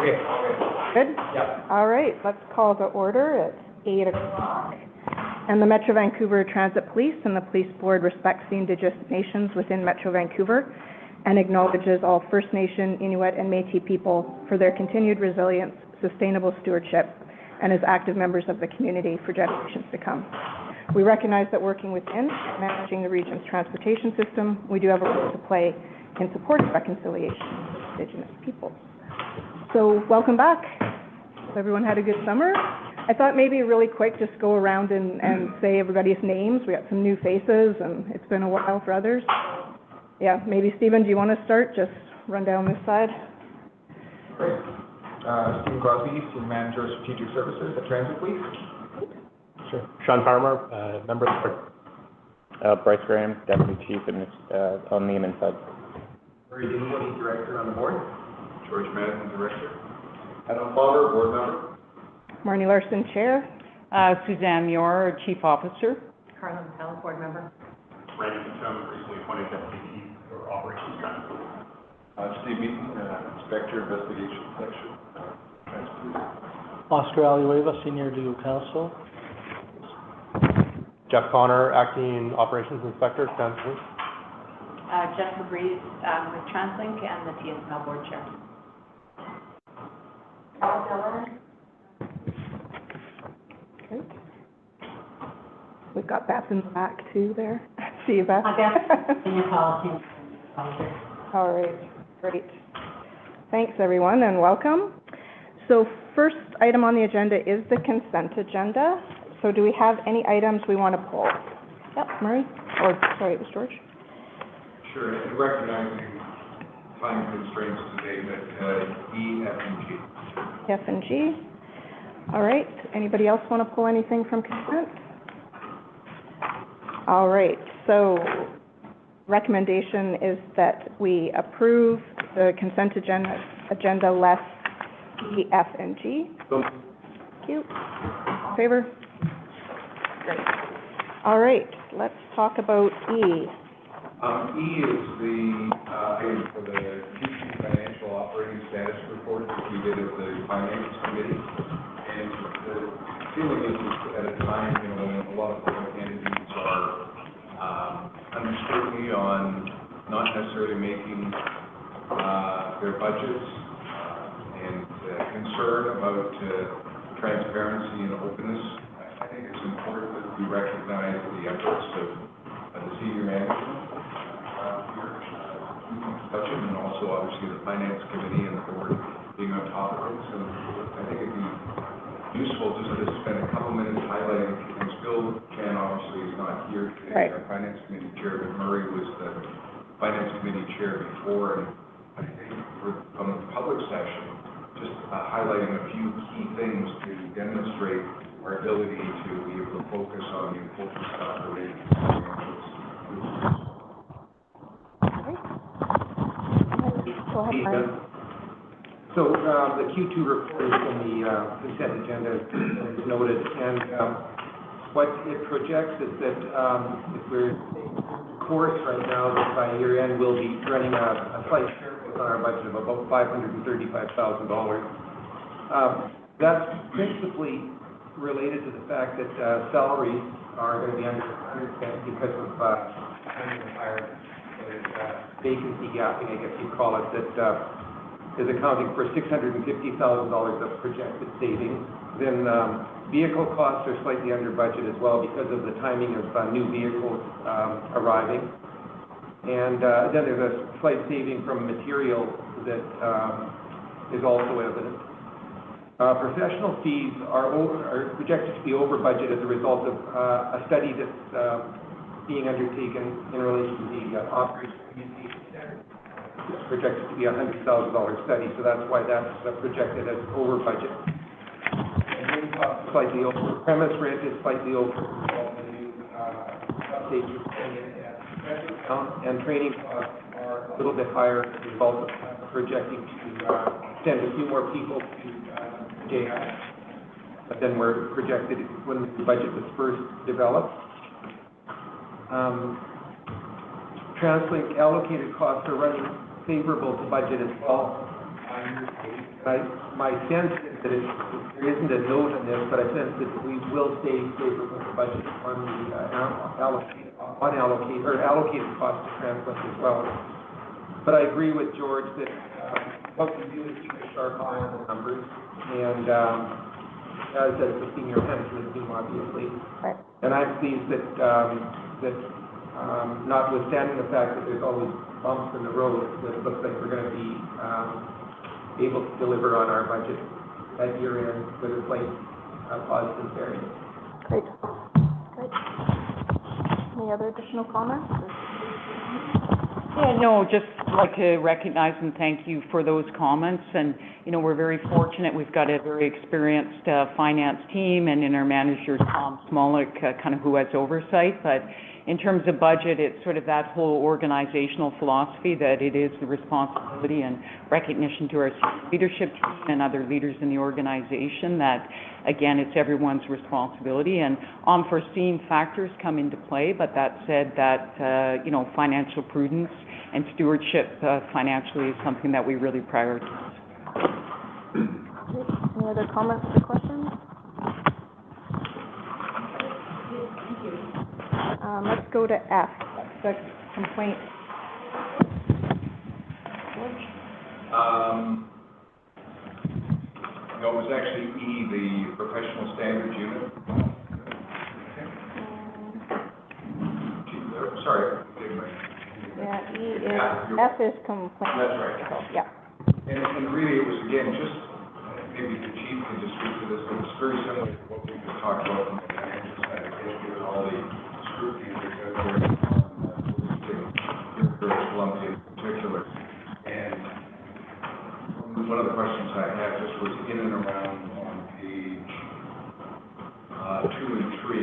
Okay. Good? Yeah. All right, let's call to order. It's 8 o'clock. And the Metro Vancouver Transit Police and the Police Board respects the Indigenous nations within Metro Vancouver and acknowledges all First Nation, Inuit, and Métis people for their continued resilience, sustainable stewardship, and as active members of the community for generations to come. We recognize that working within and managing the region's transportation system, we do have a role to play in supporting reconciliation with Indigenous peoples. So welcome back. Hope everyone had a good summer. I thought maybe really quick, just go around and say everybody's names. We got some new faces, and it's been a while for others. Yeah, maybe Stephen, do you want to start? Just run down this side. Great. Stephen Crosby, Senior Manager of Strategic Services at Transit Police. Sure. Sean Farmer, member of the board. Bryce Graham, Deputy Chief on the admin side. Murray Dinwiddie, Director on the board. George Madden, Director. Adam Fowler, Board Member. Marnie Larson, Chair. Suzanne Muir, Chief Officer. Carla Mattel, Board Member. Randy Chum, recently appointed Deputy Chief for Operations Transit. Steve Meaton, Inspector, Investigation Section, Transit Police. Oscar Aliueva, Senior Legal Counsel. Jeff Connor, Acting Operations Inspector, Transit Police. Jennifer Breeze with TransLink and the TSML Board Chair. Paul Dillon. Okay. We've got Beth in the back too there. See you, Beth. Hi, Beth. Senior Policy Officer. All right, great. Thanks, everyone, and welcome. So first item on the agenda is the consent agenda. So do we have any items we want to pull? Yep, Murray? Or, sorry, it was George. Sure, and recognizing time constraints today, but E, F, and G. F and G. All right, anybody else want to pull anything from consent? All right, so recommendation is that we approve the consent agenda less E, F, and G. Thank you. Favor? Great. All right, let's talk about E. E is the item for the Q2 financial operating status report that we did at the Finance Committee. And the feeling is at a time, when a lot of public entities are under scrutiny on not necessarily making their budgets and concern about transparency and openness, I think it's important that we recognize the efforts of the senior management here, budget, and also obviously the Finance Committee and the board being on top of things. So I think it'd be useful just to spend a couple minutes highlighting a few things. Bill Chan obviously is not here today, our Finance Committee Chair, but Murray was the Finance Committee Chair before, and I think from the public session, just highlighting a few key things to demonstrate our ability to be able to focus on the important stuff related to financials. Go ahead, Murray. So the Q2 report is in the consent agenda, as noted, and what it projects is that if we're course right now, that by year end we'll be running a slight surplus on our budget of about $535,000. That's principally related to the fact that salaries are going to be under 100% because of higher vacancy gapping, I guess you'd call it, that is accounting for $650,000 of projected savings. Then vehicle costs are slightly under budget as well because of the timing of new vehicles arriving. And then there's a slight saving from material that is also evident. Professional fees are projected to be over budget as a result of a study that's being undertaken in relation to the Operations Communication Center. It's projected to be a $100,000 study, so that's why that's projected as over budget. And slightly over. Premise rent is slightly over the new updates you're putting in and training costs are a little bit higher as a result of projecting to send a few more people to JI. But then we're projected when the budget was first developed. TransLink allocated costs are running favorable to budget as well. My sense is that there isn't a note on this, but I sense that we will stay stable with the budget on the allocated cost to TransLink as well. But I agree with George that what we do is keep a sharp eye on the numbers, and as the senior management team, obviously. Right. And I'm pleased that notwithstanding the fact that there's always bumps in the road, that it looks like we're going to be able to deliver on our budget at year end with a slight positive variance. Great. Great. Any other additional comments? Yeah, no, just like to recognize and thank you for those comments. And, you know, we're very fortunate. We've got a very experienced finance team, and in our manager, Tom Smolik, kind of who has oversight. But in terms of budget, it's sort of that whole organizational philosophy that it is the responsibility and recognition to our leadership team and other leaders in the organization that, again, it's everyone's responsibility. And unforeseen factors come into play, but that said, that, you know, financial prudence and stewardship financially is something that we really prioritize. Any other comments or questions? Let's go to F, the complaint. No, it was actually E, the professional standards unit. Sorry. Yeah, E is, F is complaint. That's right. Yeah. And really, it was, again, just, maybe the chief can just speak to this, but it's very similar to what we just talked about from the financial side, given all the scrutiny that's out there on Columbia in particular. And one of the questions I had just was in and around on page 2 and 3,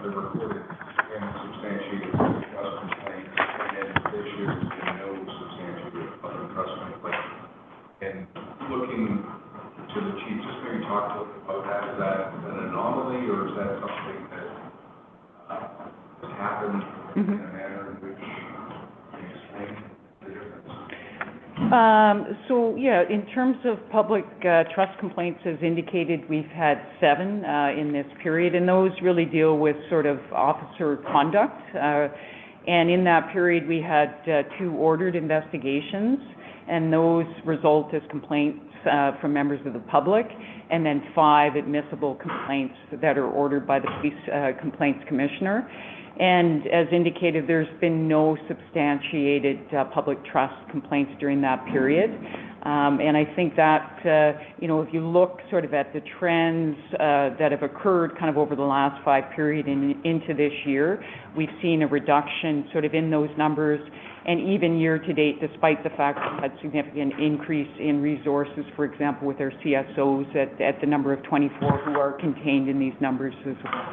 the recorded and substantiated trust complaints, and then this year there's been no substantiated other trust complaints. And looking to the chief, just maybe talk to us about that. Is that an anomaly, or is that something that has happened in a manner in which you explain the difference? So, yeah, in terms of public trust complaints, as indicated, we've had 7 in this period, and those really deal with sort of officer conduct. And in that period, we had 2 ordered investigations, and those result as complaints from members of the public, and then 5 admissible complaints that are ordered by the Police Complaints Commissioner. And as indicated, there's been no substantiated public trust complaints during that period. And I think that, you know, if you look sort of at the trends that have occurred kind of over the last 5 period into this year, we've seen a reduction sort of in those numbers. And even year to date, despite the fact that we had significant increase in resources, for example, with our CSOs at the number of 24 who are contained in these numbers as well.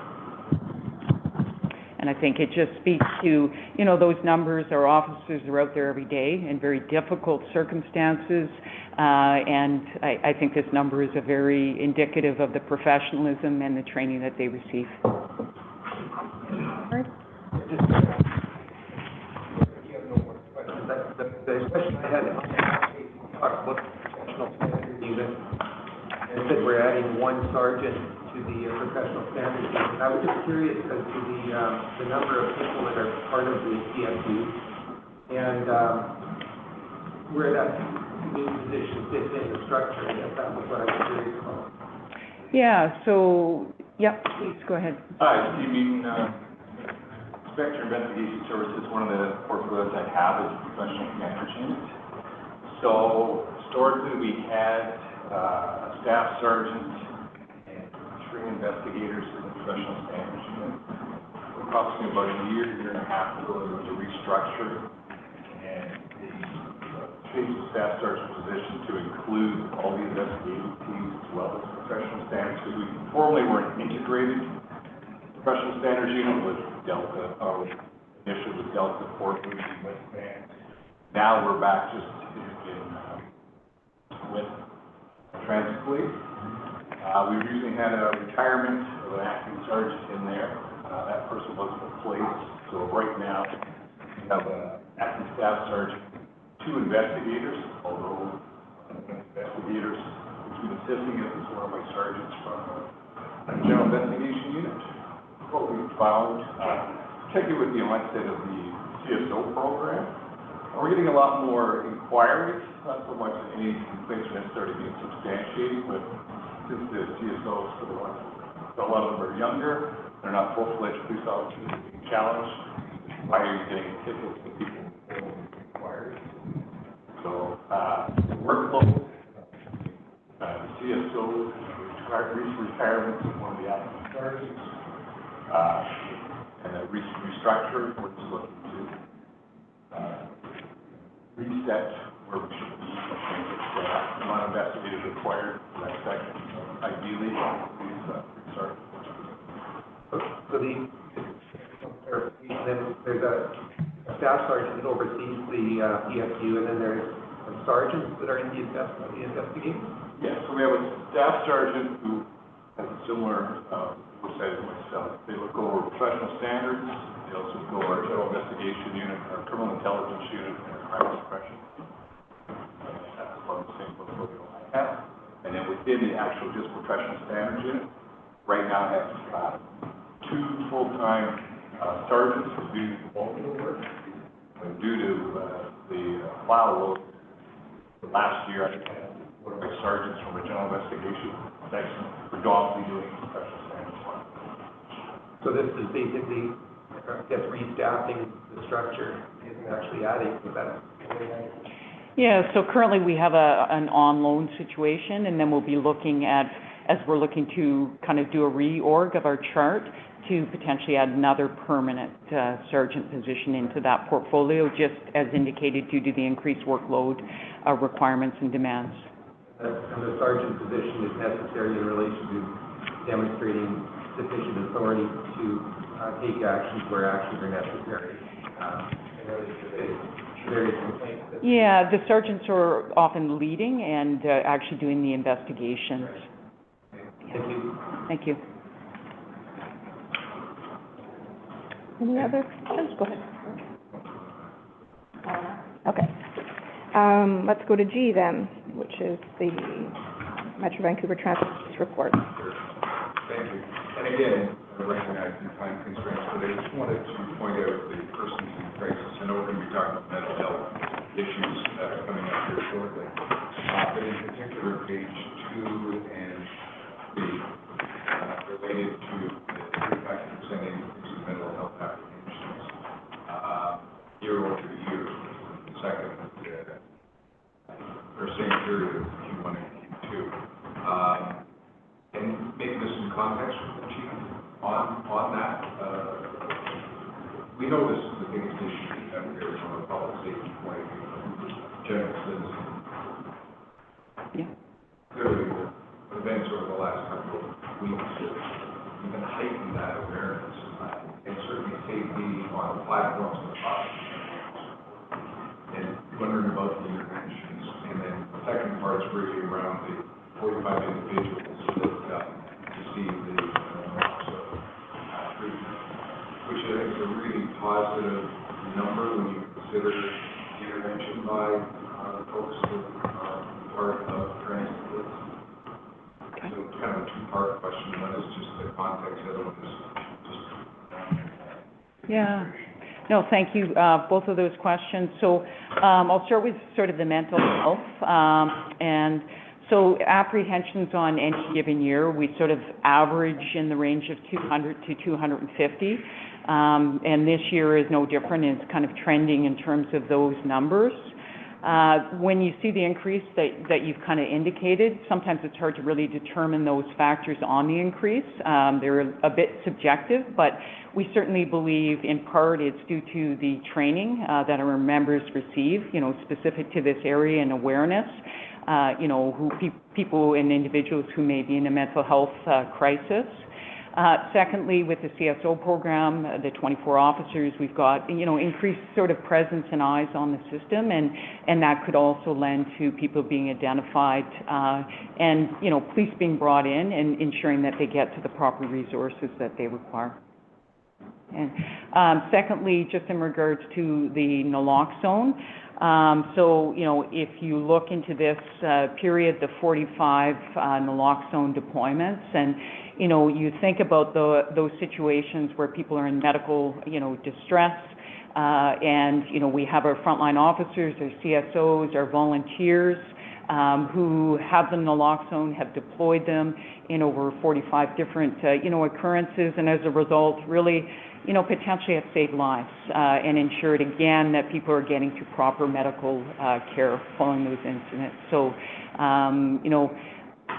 And I think it just speaks to, you know, those numbers. Our officers are out there every day in very difficult circumstances, and I think this number is a very indicative of the professionalism and the training that they receive. The question I had, talked about professional standards unit, and said we're adding 1 sergeant to the professional standards unit. I was just curious as to the number of people that are part of the PSU, and where that new position fits in the structure. I guess that was what I was curious about. Yeah, so, yep, please go ahead. Hi, Steve Meaton, Inspector Investigation Services. One of the portfolios I have is professional standards unit. So historically, we had a staff sergeant and 3 investigators in the professional standards unit. Approximately about a year and a half ago, there was a restructure, and the changed the staff sergeant position to include all the investigative teams as well as professional standards, because we formerly weren't integrated. Professional standards unit was Delta, initially was Delta, Fort Lee, West Van. Now we're back just with Transit Police. We recently had a retirement of an acting sergeant in there. That person wasn't replaced, so right now we have an acting staff sergeant, 2 investigators, although investigators who's been assisting us as one of my sergeants from a general investigation unit. What we found, particularly with the onset of the CSO program, we're getting a lot more inquiries, not so much that any complaints are necessarily being substantiated, but since the CSOs, for the ones, a lot of them are younger, they're not full-fledged police officers being challenged. Why are you getting tickets with people inquiries? So, the workload, the CSOs, recent retirements of one of the acting sergeants, and a recent restructure, we're just looking to reset where we should be in terms of amount of investigators required for that section. Ideally, these restart. So the, then there's a staff sergeant that oversees the PSU, and then there's sergeants that are in the investigation? Yes, so we have a staff sergeant who has a similar oversight as myself. They look over professional standards, they also go over our general investigation unit, our criminal intelligence unit, and our crime suppression. That's about the same portfolio I have. And then within the actual just professional standards unit, right now I have two full-time sergeants who do all the work. But due to the file load, last year I had one of my sergeants from a general investigation section predominantly doing professional standards work. So this is basically, just restaffing the structure, isn't actually adding to that. Yeah, so currently we have an on-loan situation, and then we'll be looking at, as we're looking to kind of do a reorg of our chart, to potentially add another permanent sergeant position into that portfolio, just as indicated due to the increased workload requirements and demands. And the sergeant position is necessary in relation to demonstrating sufficient authority to take actions where actions are necessary. In relation to the various complaints. Yeah, the sergeants are often leading and actually doing the investigations. Thank you. Thank you. Any other questions? Go ahead. Okay. Let's go to G then, which is the Metro Vancouver Transit report. Thank you. And again, I recognize the time constraints, but I just wanted to point out the persons in crisis. I know we're going to be talking about mental health issues coming up here shortly. But in particular, page 2 and 3, related to the 35% increase in mental health applications year over year, second, or same period of Q1 and Q2. And maybe there's some context for the chief on that. We know this is the biggest issue we have here from a public safety point of view, general citizen. Yeah. Clearly, the events over the last couple of weeks have even heightened that awareness, and certainly safety on the platforms and the process. And wondering about the interventions. And then the second part is really around the 45 individuals that received the treatment, which I think is a really positive number when you consider the intervention by folks that are part of transit. Okay. So kind of a two-part question. One is just the context, the other one is just... Yeah. No, thank you, both of those questions. So I'll start with sort of the mental health. And so apprehensions on any given year, we sort of average in the range of 200 to 250. And this year is no different. It's kind of trending in terms of those numbers. When you see the increase that you've kind of indicated, sometimes it's hard to really determine those factors on the increase. They're a bit subjective, but we certainly believe in part it's due to the training that our members receive, specific to this area and awareness, who people and individuals who may be in a mental health crisis. Secondly, with the CSO program, the 24 officers, we've got, increased sort of presence and eyes on the system, and that could also lend to people being identified, and, police being brought in and ensuring that they get to the proper resources that they require. And secondly, just in regards to the naloxone, so, you know, if you look into this period, the 45 naloxone deployments, and, you know, you think about those situations where people are in medical, you know, distress, and, you know, we have our frontline officers, our CSOs, our volunteers, who have the naloxone, have deployed them in over 45 different, you know, occurrences, and as a result, really, you know, potentially have saved lives, and ensured again that people are getting to proper medical care following those incidents. So, you know,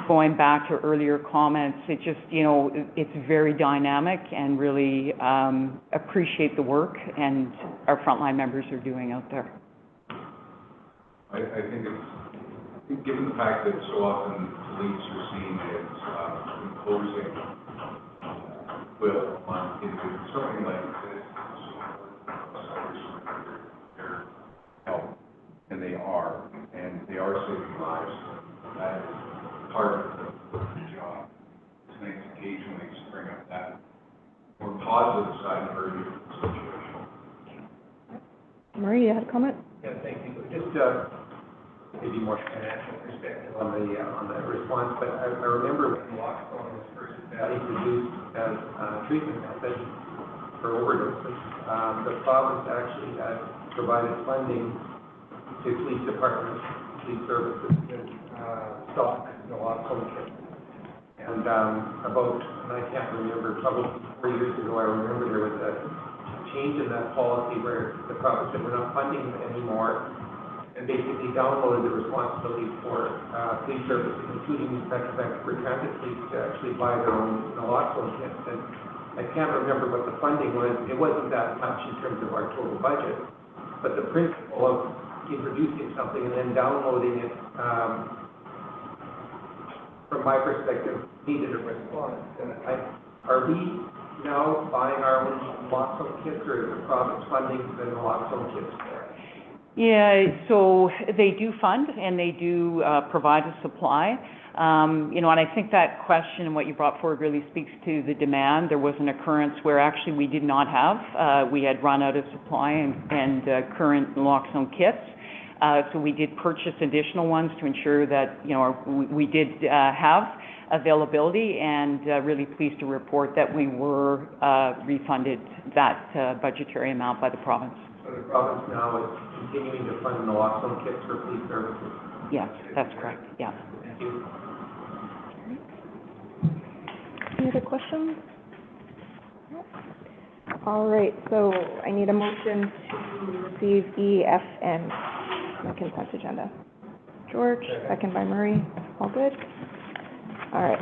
going back to earlier comments, it just, you know, it's very dynamic, and really appreciate the work and our frontline members are doing out there. I think given the fact that so often police are seen as imposing will on individuals, something like this, their help, and they are saving lives. That is part of the job. It's nice to occasionally bring up that more positive side of our situation. Marie, you had a comment? Yeah, thank you. Just maybe more financial perspective on the response, but I remember when naloxone was first introduced as a treatment method for overdoses, the province actually had provided funding to police departments, police services, and stock naloxone kits. And I can't remember, probably 4 years ago, I remember there was a change in that policy where the province said we're not funding them anymore, and basically downloaded the responsibility for police services, including Metro Vancouver Transit Police, to actually buy their own naloxone kits. And I can't remember what the funding was. It wasn't that much in terms of our total budget, but the principle of introducing something and then downloading it, from my perspective, needed a response. And are we now buying our own naloxone kits, or is the province funding the naloxone kits for us? Yeah, so they do fund and they do provide a supply. You know, and I think that question and what you brought forward really speaks to the demand. There was an occurrence where actually we did not have, we had run out of supply and current naloxone kits. So we did purchase additional ones to ensure that, you know, we did have availability, and really pleased to report that we were refunded that budgetary amount by the province. So the province now is continuing to fund naloxone kits for police services? Yes, that's correct, yeah. Thank you. Any other questions? All right, so I need a motion to receive E, F, and the consent agenda. George, second by Murray. All good? All right.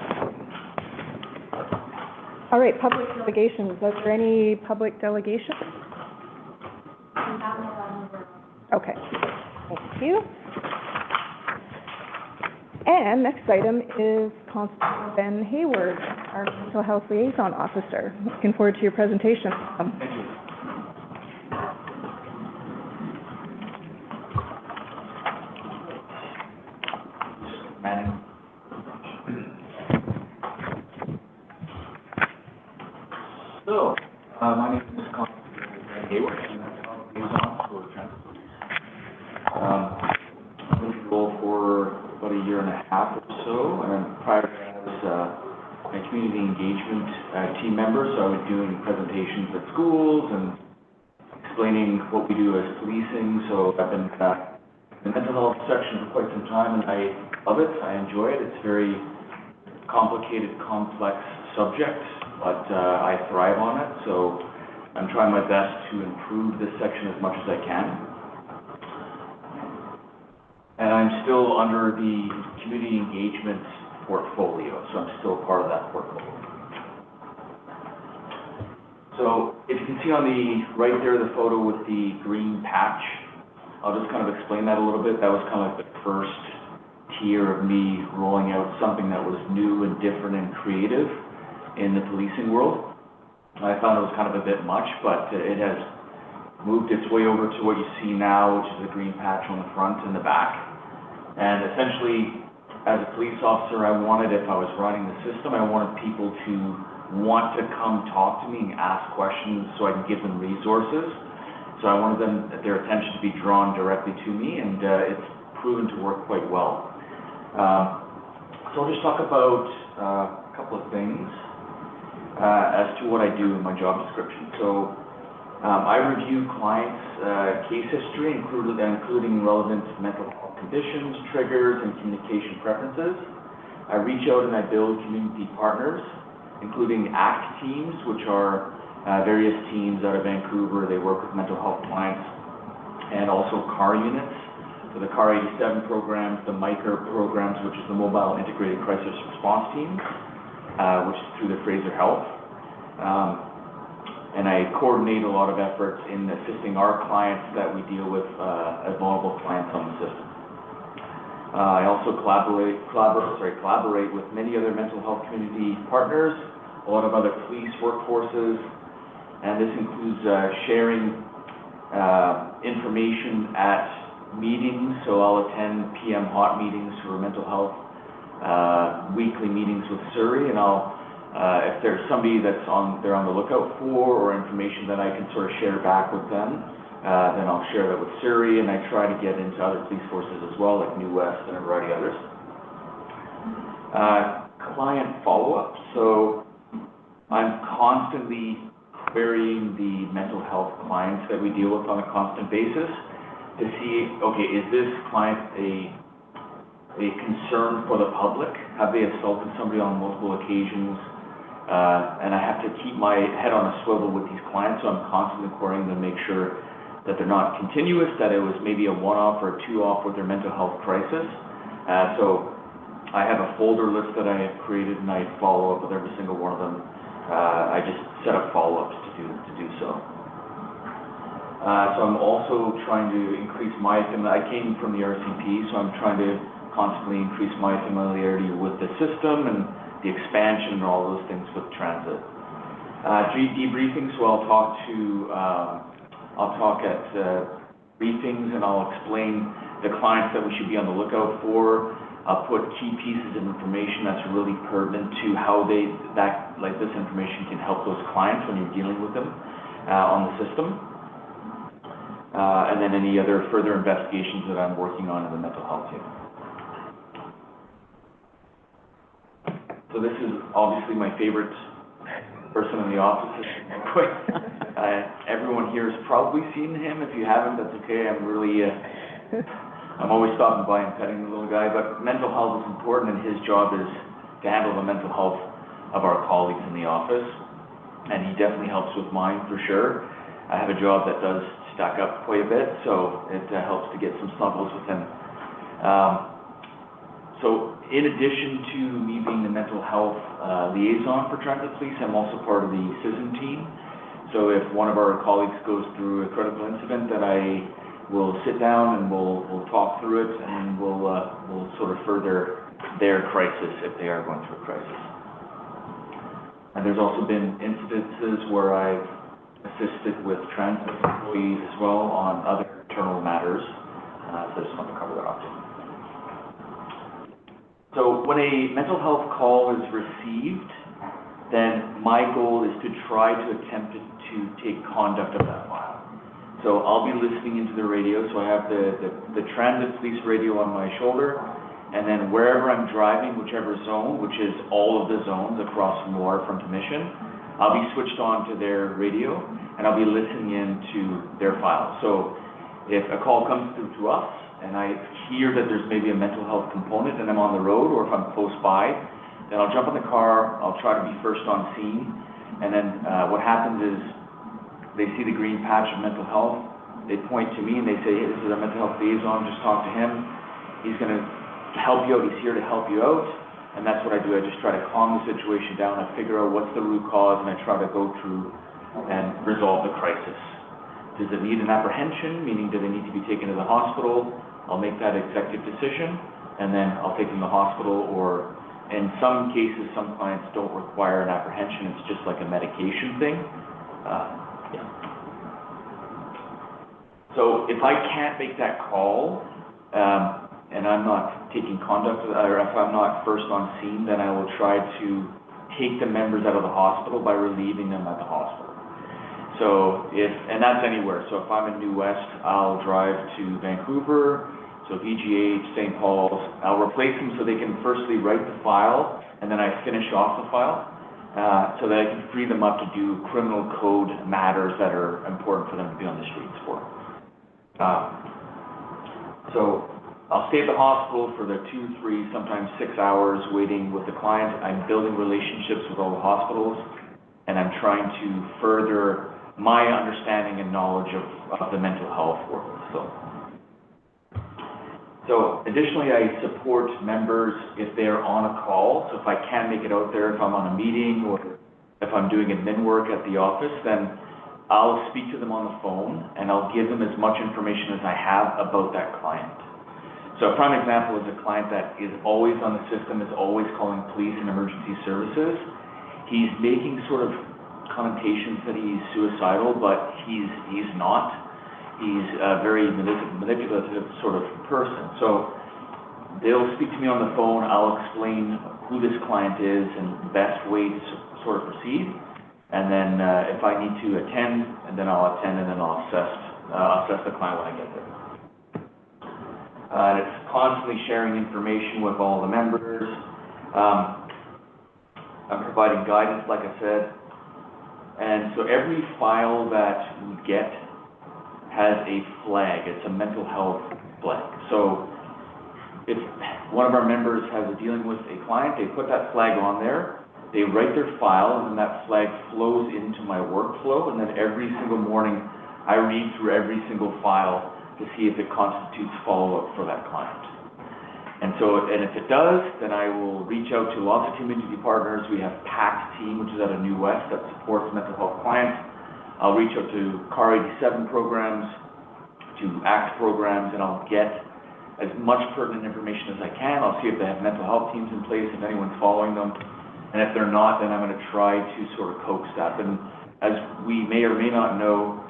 All right, public delegations. Is there any public delegations? Okay, thank you. And next item is Constable Ben Hayward, our mental health liaison officer. Looking forward to your presentation. Thank you. Manning. So, my name is Constable Ben Hayward, and I'm liaison for Transit. I've been in the role for about a year and a half or so, and prior to that I was a community engagement team member, so I was doing presentations at schools and explaining what we do as policing. So I've been in the mental health section for quite some time, and I love it. I enjoy it. It's a very complicated, complex subject, but I thrive on it. So I'm trying my best to improve this section as much as I can. And I'm still under the community engagement portfolio, so I'm still part of that portfolio. So if you can see on the right there, the photo with the green patch, I'll just kind of explain that a little bit. That was kind of like the first tier of me rolling out something that was new and different and creative in the policing world. I found it was kind of a bit much, but it has moved its way over to what you see now, which is a green patch on the front and the back. And essentially, as a police officer, I wanted, if I was running the system, I wanted people to want to come talk to me and ask questions so I can give them resources. So I wanted their attention to be drawn directly to me, and it's proven to work quite well. So I'll just talk about a couple of things as to what I do in my job description. So I review clients' case history, including relevant mental health conditions, triggers, and communication preferences. I reach out and I build community partners, including ACT teams, which are various teams out of Vancouver. They work with mental health clients, and also CAR units. So the CAR 87 programs, the MICRE programs, which is the Mobile Integrated Crisis Response Team, which is through the Fraser Health. And I coordinate a lot of efforts in assisting our clients that we deal with as vulnerable clients on the system. I also collaborate with many other mental health community partners, a lot of other police workforces, and this includes sharing information at meetings. So I'll attend PM hot meetings for mental health, weekly meetings with Surrey, and if there's somebody they're on the lookout for, or information that I can sort of share back with them, then I'll share that with Surrey, and I try to get into other police forces as well, like New West and a variety of others. Client follow-up. So I'm constantly querying the mental health clients that we deal with on a constant basis to see, okay, is this client a concern for the public? Have they assaulted somebody on multiple occasions? And I have to keep my head on a swivel with these clients, so I'm constantly querying them to make sure that they're not continuous, that it was maybe a one-off or a two-off with their mental health crisis. So I have a folder list that I have created, and I follow up with every single one of them. I just set up follow-ups to do so. So I'm also trying to increase my I came from the RCP, so I'm trying to constantly increase my familiarity with the system and the expansion and all those things with transit. Debriefings, so I'll talk at briefings, and I'll explain the clients that we should be on the lookout for. I'll put key pieces of information that's really pertinent to how this information can help those clients when you're dealing with them on the system. And then any other further investigations that I'm working on in the mental health team. So this is obviously my favorite person in the office. Everyone here has probably seen him. If you haven't, that's okay. I'm always stopping by and petting the little guy, but mental health is important, and his job is to handle the mental health of our colleagues in the office, and he definitely helps with mine for sure. I have a job that does stack up quite a bit, so it helps to get some snuggles with him. So in addition to me being the mental health liaison for Transit Police, I'm also part of the CISM team. So if one of our colleagues goes through a critical incident, then I will sit down and we'll talk through it, and we'll sort of further their crisis if they are going through a crisis. And there's also been incidences where I've assisted with transit employees as well on other internal matters. So I just want to cover that off. So when a mental health call is received, then my goal is to try to attempt to take conduct of that file. So I'll be listening into the radio, so I have the transit police radio on my shoulder, and then wherever I'm driving, whichever zone, which is all of the zones across from Waterfront to Mission, I'll be switched on to their radio, and I'll be listening into their file. So if a call comes through to us, and I hear that there's maybe a mental health component and I'm on the road, or if I'm close by, then I'll jump in the car, I'll try to be first on scene, and then what happens is they see the green patch of mental health, they point to me and they say, hey, this is our mental health liaison, just talk to him, he's going to help you out, he's here to help you out, and that's what I do. I just try to calm the situation down, I figure out what's the root cause, and I try to go through and resolve the crisis. Does it need an apprehension, meaning do they need to be taken to the hospital? I'll make that executive decision, and then I'll take them to the hospital, or in some cases, some clients don't require an apprehension, it's just like a medication thing. So if I can't make that call, and I'm not taking conduct, or if I'm not first on scene, then I will try to take the members out of the hospital by relieving them at the hospital. So and that's anywhere. So if I'm in New West, I'll drive to Vancouver, so VGH, St. Paul's. I'll replace them so they can firstly write the file, and then I finish off the file, so that I can free them up to do criminal code matters that are important for them to be on the streets for. So I'll stay at the hospital for the 2, 3, sometimes 6 hours waiting with the client. I'm building relationships with all the hospitals, and I'm trying to further my understanding and knowledge of the mental health world. So additionally, I support members if they're on a call. So if I can't make it out there, if I'm on a meeting or if I'm doing admin work at the office, then I'll speak to them on the phone and I'll give them as much information as I have about that client. So a prime example is a client that is always on the system, is always calling police and emergency services. He's making sort of connotations that he's suicidal, but he's not. He's a very manipulative sort of person. So they'll speak to me on the phone, I'll explain who this client is and the best way to sort of proceed. And then if I need to attend, and then I'll attend, and then I'll assess the client when I get there. It's constantly sharing information with all the members. I'm providing guidance, like I said. And so every file that we get has a flag. It's a mental health flag. So if one of our members has a dealing with a client, they put that flag on there, they write their file, and then that flag flows into my workflow, and then every single morning I read through every single file to see if it constitutes follow-up for that client. And if it does, then I will reach out to lots of community partners. We have PACT team, which is out of New West, that supports mental health clients. I'll reach out to CAR 87 programs, to ACT programs, and I'll get as much pertinent information as I can. I'll see if they have mental health teams in place, if anyone's following them. And if they're not, then I'm going to try to sort of coax that. And as we may or may not know,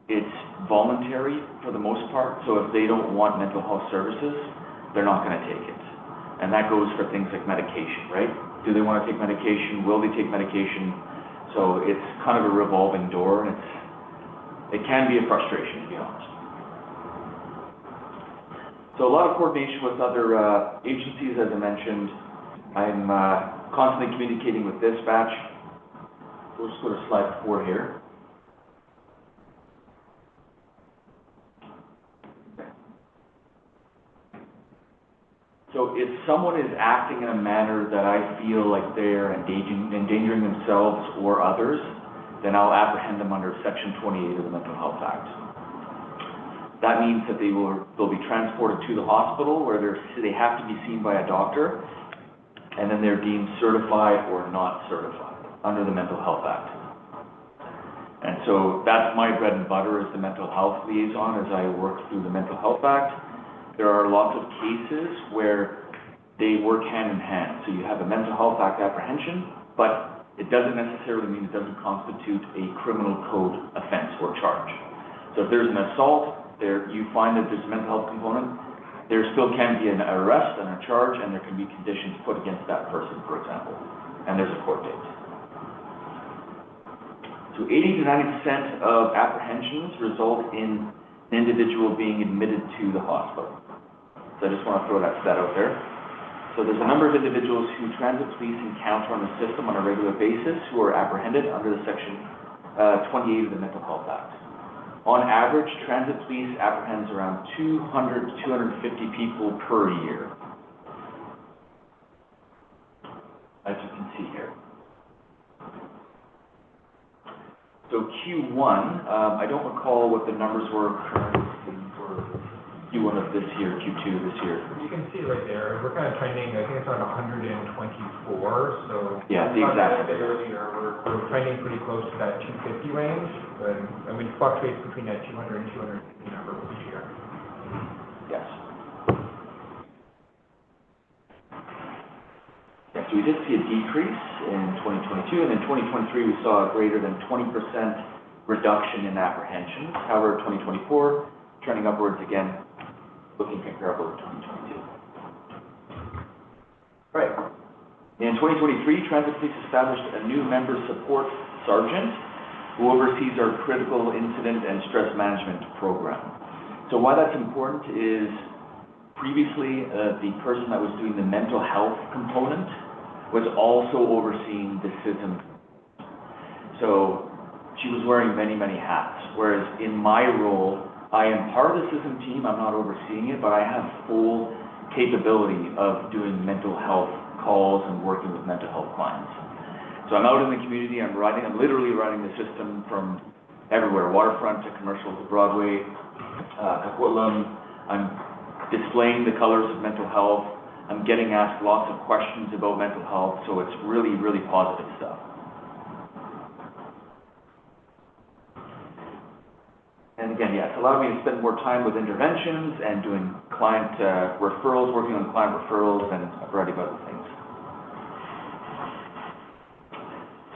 it's voluntary for the most part. So if they don't want mental health services, they're not going to take it. And that goes for things like medication, right? Do they want to take medication? Will they take medication? So it's kind of a revolving door, and it can be a frustration, to be honest. So a lot of coordination with other agencies, as I mentioned. I'm constantly communicating with dispatch. We'll just go to slide 4 here. So if someone is acting in a manner that I feel like they're endangering themselves or others, then I'll apprehend them under Section 28 of the Mental Health Act. That means that they'll be transported to the hospital where they have to be seen by a doctor, and then they're deemed certified or not certified under the Mental Health Act. And so that's my bread and butter as the mental health liaison as I work through the Mental Health Act. There are lots of cases where they work hand in hand. So you have a Mental Health Act apprehension, but it doesn't necessarily mean it doesn't constitute a criminal code offense or charge. So if there's an assault, you find that there's a mental health component, there still can be an arrest and a charge, and there can be conditions put against that person, for example, and there's a court date. So 80 to 90% of apprehensions result in an individual being admitted to the hospital. So I just want to throw that stat out there. So there's a number of individuals who transit police encounter on the system on a regular basis who are apprehended under the Section 28 of the Mental Health Act. On average, transit police apprehends around 200 to 250 people per year, as you can see here. So Q1, I don't recall what the numbers were currently for Q1 of this year, Q2 this year. You can see right there, we're kind of trending, I think it's around 124, so. Yeah, the exact. Like I said earlier, we're trending pretty close to that 250 range, but, I mean, fluctuates between that 200 and 250 number each year. Yes. Yeah, so we did see a decrease in 2022, and in 2023 we saw a greater than 20% reduction in apprehensions. However, 2024, trending upwards again, looking comparable to 2022. Right. In 2023, Transit Police established a new member support sergeant who oversees our critical incident and stress management program. So why that's important is previously the person that was doing the mental health component was also overseeing the CISM. So she was wearing many, many hats, whereas in my role, I am part of the CISM team, I'm not overseeing it, but I have full capability of doing mental health calls and working with mental health clients. So I'm out in the community, I'm literally riding the system from everywhere, waterfront to commercial to Broadway, Coquitlam. I'm displaying the colors of mental health. I'm getting asked lots of questions about mental health, so it's really, really positive stuff. And again, yeah, it's allowed me to spend more time with interventions and doing client referrals, working on client referrals and a variety of other things.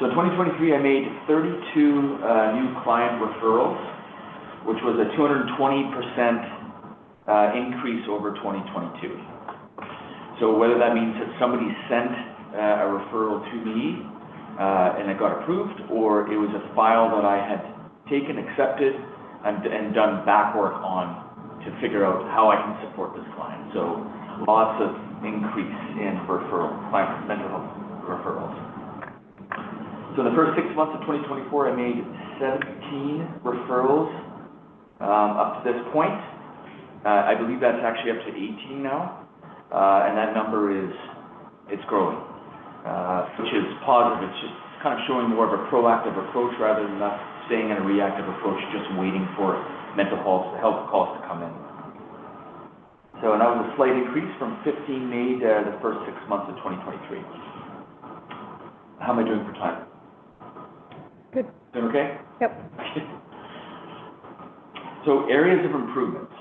So in 2023, I made 32 new client referrals, which was a 220% increase over 2022. So whether that means that somebody sent a referral to me and it got approved, or it was a file that I had taken, accepted, and done back work on to figure out how I can support this client. So lots of increase in client mental health referrals. So in the first 6 months of 2024, I made 17 referrals up to this point. I believe that's actually up to 18 now, and that number it's growing, which is positive. It's just kind of showing more of a proactive approach rather than us staying in a reactive approach, just waiting for mental health calls to come in. So, and that was a slight increase from 15 made the first 6 months of 2023. How am I doing for time? Good. Doing okay? Yep. So areas of improvements.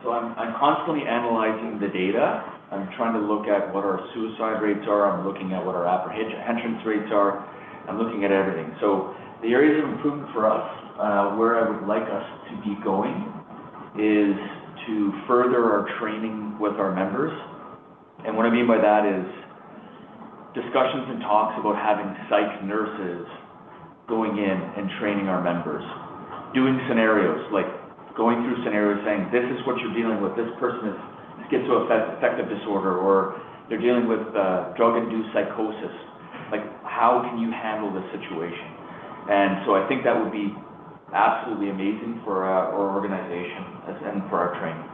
So I'm constantly analyzing the data. I'm trying to look at what our suicide rates are. I'm looking at what our apprehension rates are. I'm looking at everything. So the areas of improvement for us, where I would like us to be going, is to further our training with our members. And what I mean by that is discussions and talks about having psych nurses going in and training our members, doing scenarios, like going through scenarios saying, this is what you're dealing with, this person is schizoaffective disorder, or they're dealing with drug-induced psychosis. Like, how can you handle this situation? And so I think that would be absolutely amazing for our organization and for our training.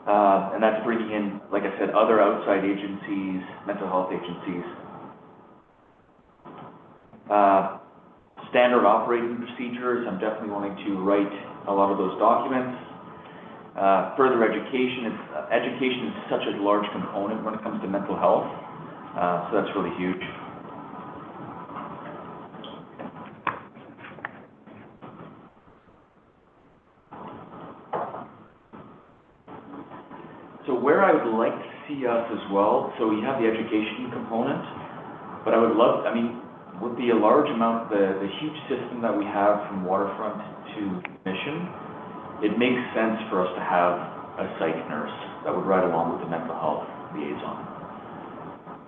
And that's bringing in, like I said, other outside agencies, mental health agencies. Standard operating procedures, I'm definitely wanting to write a lot of those documents. Further education, education is such a large component when it comes to mental health, so that's really huge. So where I would like to see us as well, so we have the education component, but I would love, I mean, with the large amount, the huge system that we have from waterfront to Mission, it makes sense for us to have a psych nurse that would ride along with the mental health liaison.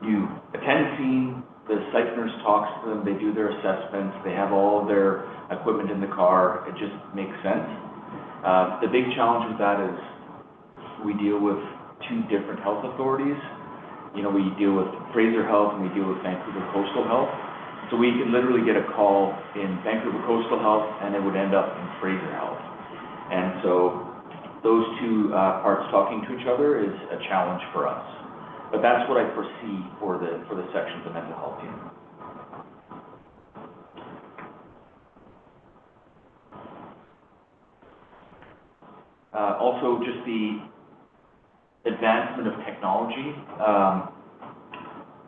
You attend scene, the psych nurse talks to them, they do their assessments, they have all of their equipment in the car, it just makes sense. The big challenge with that is we deal with two different health authorities. You know, we deal with Fraser Health and we deal with Vancouver Coastal Health. So we can literally get a call in Vancouver Coastal Health and it would end up in Fraser Health. And so those two parts talking to each other is a challenge for us. But that's what I foresee for the section of the mental health team. Also, just the advancement of technology.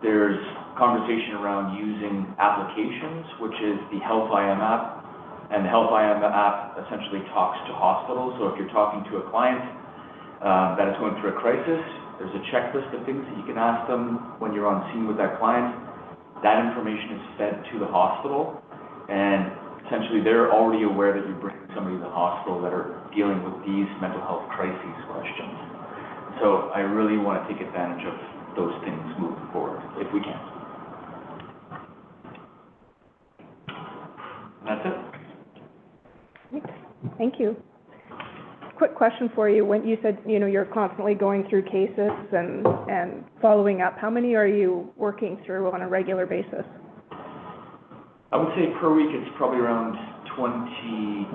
There's conversation around using applications, which is the Health IM app, and the Health IM app essentially talks to hospitals. So if you're talking to a client that is going through a crisis, there's a checklist of things that you can ask them when you're on scene with that client. That information is fed to the hospital, and essentially they're already aware that you're bringing somebody to the hospital that are dealing with these mental health crises questions. So I really want to take advantage of those things moving forward, if we can. And that's it. Thank you. Quick question for you. When you said, you're constantly going through cases and following up, how many are you working through on a regular basis? I would say per week, it's probably around 20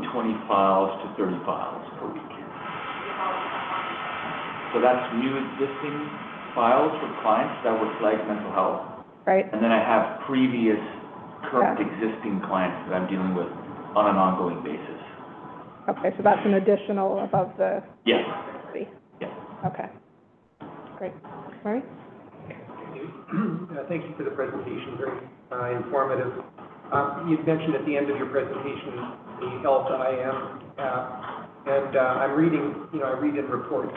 files to 30 files per week. So that's new existing files for clients that were flagged mental health. Right. And then I have previous current existing clients that I'm dealing with on an ongoing basis. Okay, so that's an additional above the... Yes. 60. Yes. Okay. Great. Murray? Thank you for the presentation, very informative. You'd mentioned at the end of your presentation the Health IM app, and I'm reading, I read in reports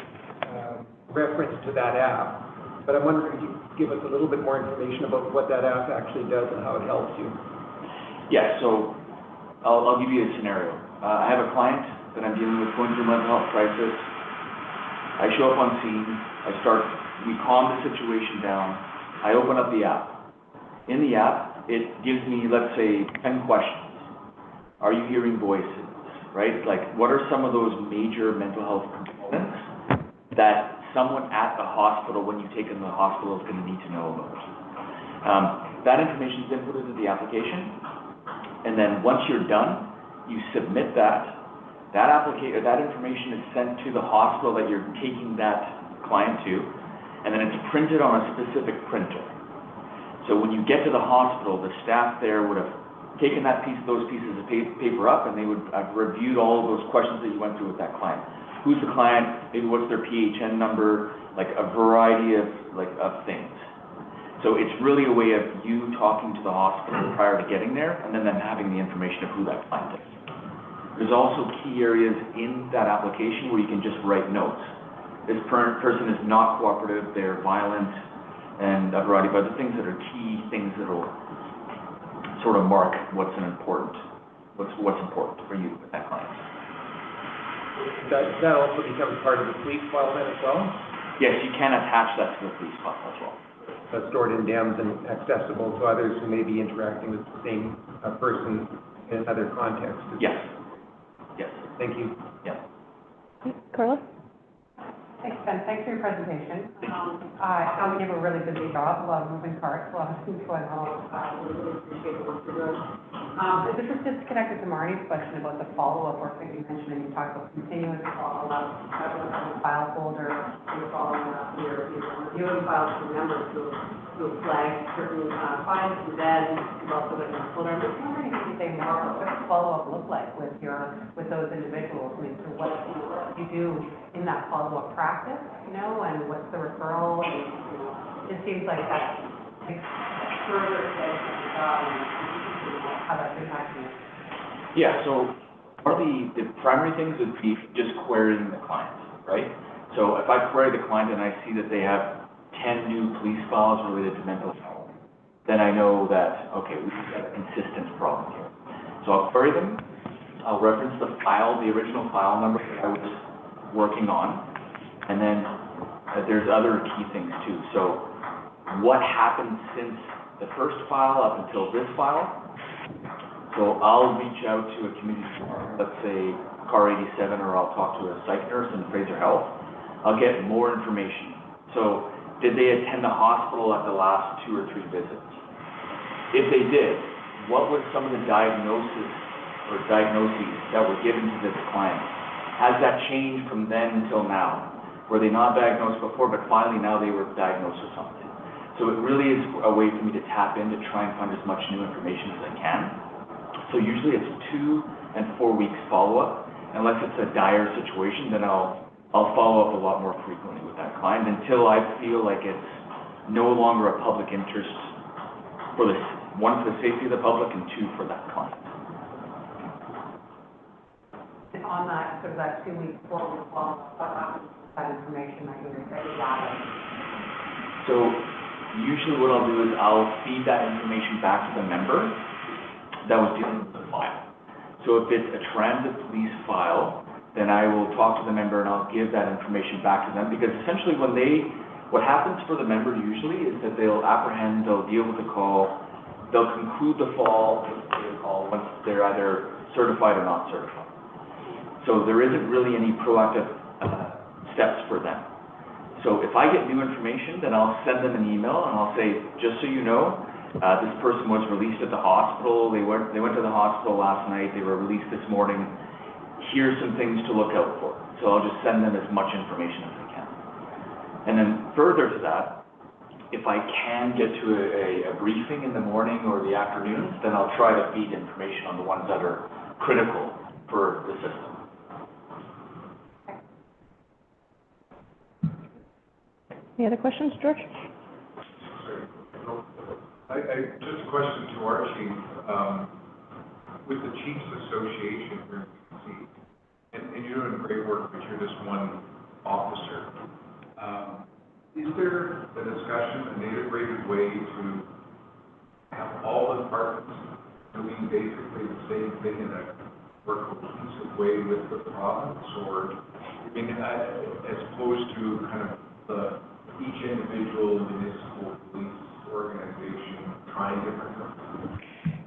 reference to that app, but I'm wondering if you could give us a little bit more information about what that app actually does and how it helps you. Yeah, so I'll give you a scenario. I have a client that I'm dealing with going through mental health crisis. I show up on scene, we calm the situation down, I open up the app. In the app, it gives me, let's say, 10 questions. Are you hearing voices, right? Like, what are some of those major mental health components that someone at the hospital, when you take them to the hospital, is going to need to know about? That information is inputted into the application, and then once you're done, you submit that. That information is sent to the hospital that you're taking that client to, and then it's printed on a specific printer. So when you get to the hospital, the staff there would have taken those pieces of paper up, and they would have reviewed all of those questions that you went through with that client. Who's the client? Maybe what's their PHN number? Like a variety of things. So it's really a way of you talking to the hospital prior to getting there, and then them having the information of who that client is. There's also key areas in that application where you can just write notes. This person is not cooperative, they're violent, and a variety of other things that are key things that will sort of mark what's important for you with that client. That also becomes part of the police file then as well? Yes, you can attach that to the police file as well. That's stored in DEMS and accessible to others who may be interacting with the same person in other contexts. Yes. Yes. Thank you. Yeah. Carla? Thanks, Ben. Thanks for your presentation. I know we have a really busy job, a lot of moving parts, a lot of things going on. We really appreciate the work you're doing. This is just connected to Marnie's question about the follow-up work that you mentioned, and you talked about continuous follow-up, file folder, you're following up, you're reviewing files for members who flag certain clients, and then you've also got your folder. I'm just wondering if you could say more about what does follow-up look like with those individuals. I mean, so what do you do in that follow-up practice, and what's the referral, and it seems like that's further how that's impacting it. Yeah, so one of the primary things would be just querying the client, right? So if I query the client and I see that they have 10 new police files related to mental health, then I know that, okay, we've got a consistent problem here. So I'll query them, I'll reference the original file number that I was working on, and then there's other key things too. So what happened since the first file up until this file? So I'll reach out to a community department, let's say CAR 87, or I'll talk to a psych nurse in Fraser Health. I'll get more information. So did they attend the hospital at the last 2 or 3 visits? If they did, what was some of the diagnoses that were given to this client? Has that changed from then until now? Were they not diagnosed before, but finally now they were diagnosed with something? So it really is a way for me to tap in to try and find as much new information as I can. So usually it's 2 and 4 weeks follow-up. Unless it's a dire situation, then I'll follow up a lot more frequently with that client until I feel like it's no longer a public interest for the safety of the public, and 2, for that client. And on that, sort of that 2-week, 4-week follow-up, what happens with that information that you're gathering? So usually what I'll do is I'll feed that information back to the member that was dealing with the file. So if it's a transit police file, then I will talk to the member and I'll give that information back to them, because essentially what happens for the member usually is that they'll apprehend, they'll deal with the call, they'll conclude the call once they're either certified or not certified. So there isn't really any proactive steps for them. So if I get new information, then I'll send them an email and I'll say, just so you know, this person was released at the hospital, they went to the hospital last night, they were released this morning, here's some things to look out for. So I'll just send them as much information as I can. And then further to that, if I can get to a briefing in the morning or the afternoons, then I'll try to feed information on the ones that are critical for the system. Any other questions, George? Just a question to our chief. With the Chiefs Association here in BC, and you're doing great work, but you're just one officer. Is there a discussion, an integrated way to have all the departments doing basically the same thing in a more cohesive way with the province? Or, I mean, as opposed to kind of each individual municipal police organization trying different things?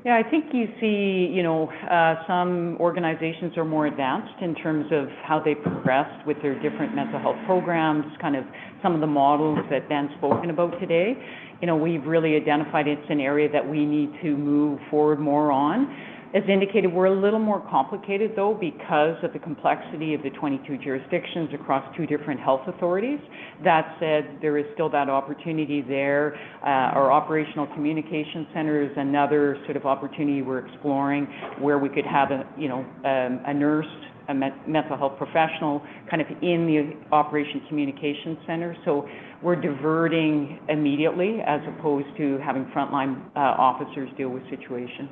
Yeah, I think you see, some organizations are more advanced in terms of how they progressed with their different mental health programs, kind of some of the models that Ben's spoken about today. We've really identified it's an area that we need to move forward more on. As indicated, we're a little more complicated, though, because of the complexity of the 22 jurisdictions across 2 different health authorities. That said, there is still that opportunity there. Our operational communication center is another sort of opportunity we're exploring, where we could have a nurse, a mental health professional kind of in the operation communication center. So we're diverting immediately as opposed to having frontline officers deal with situations.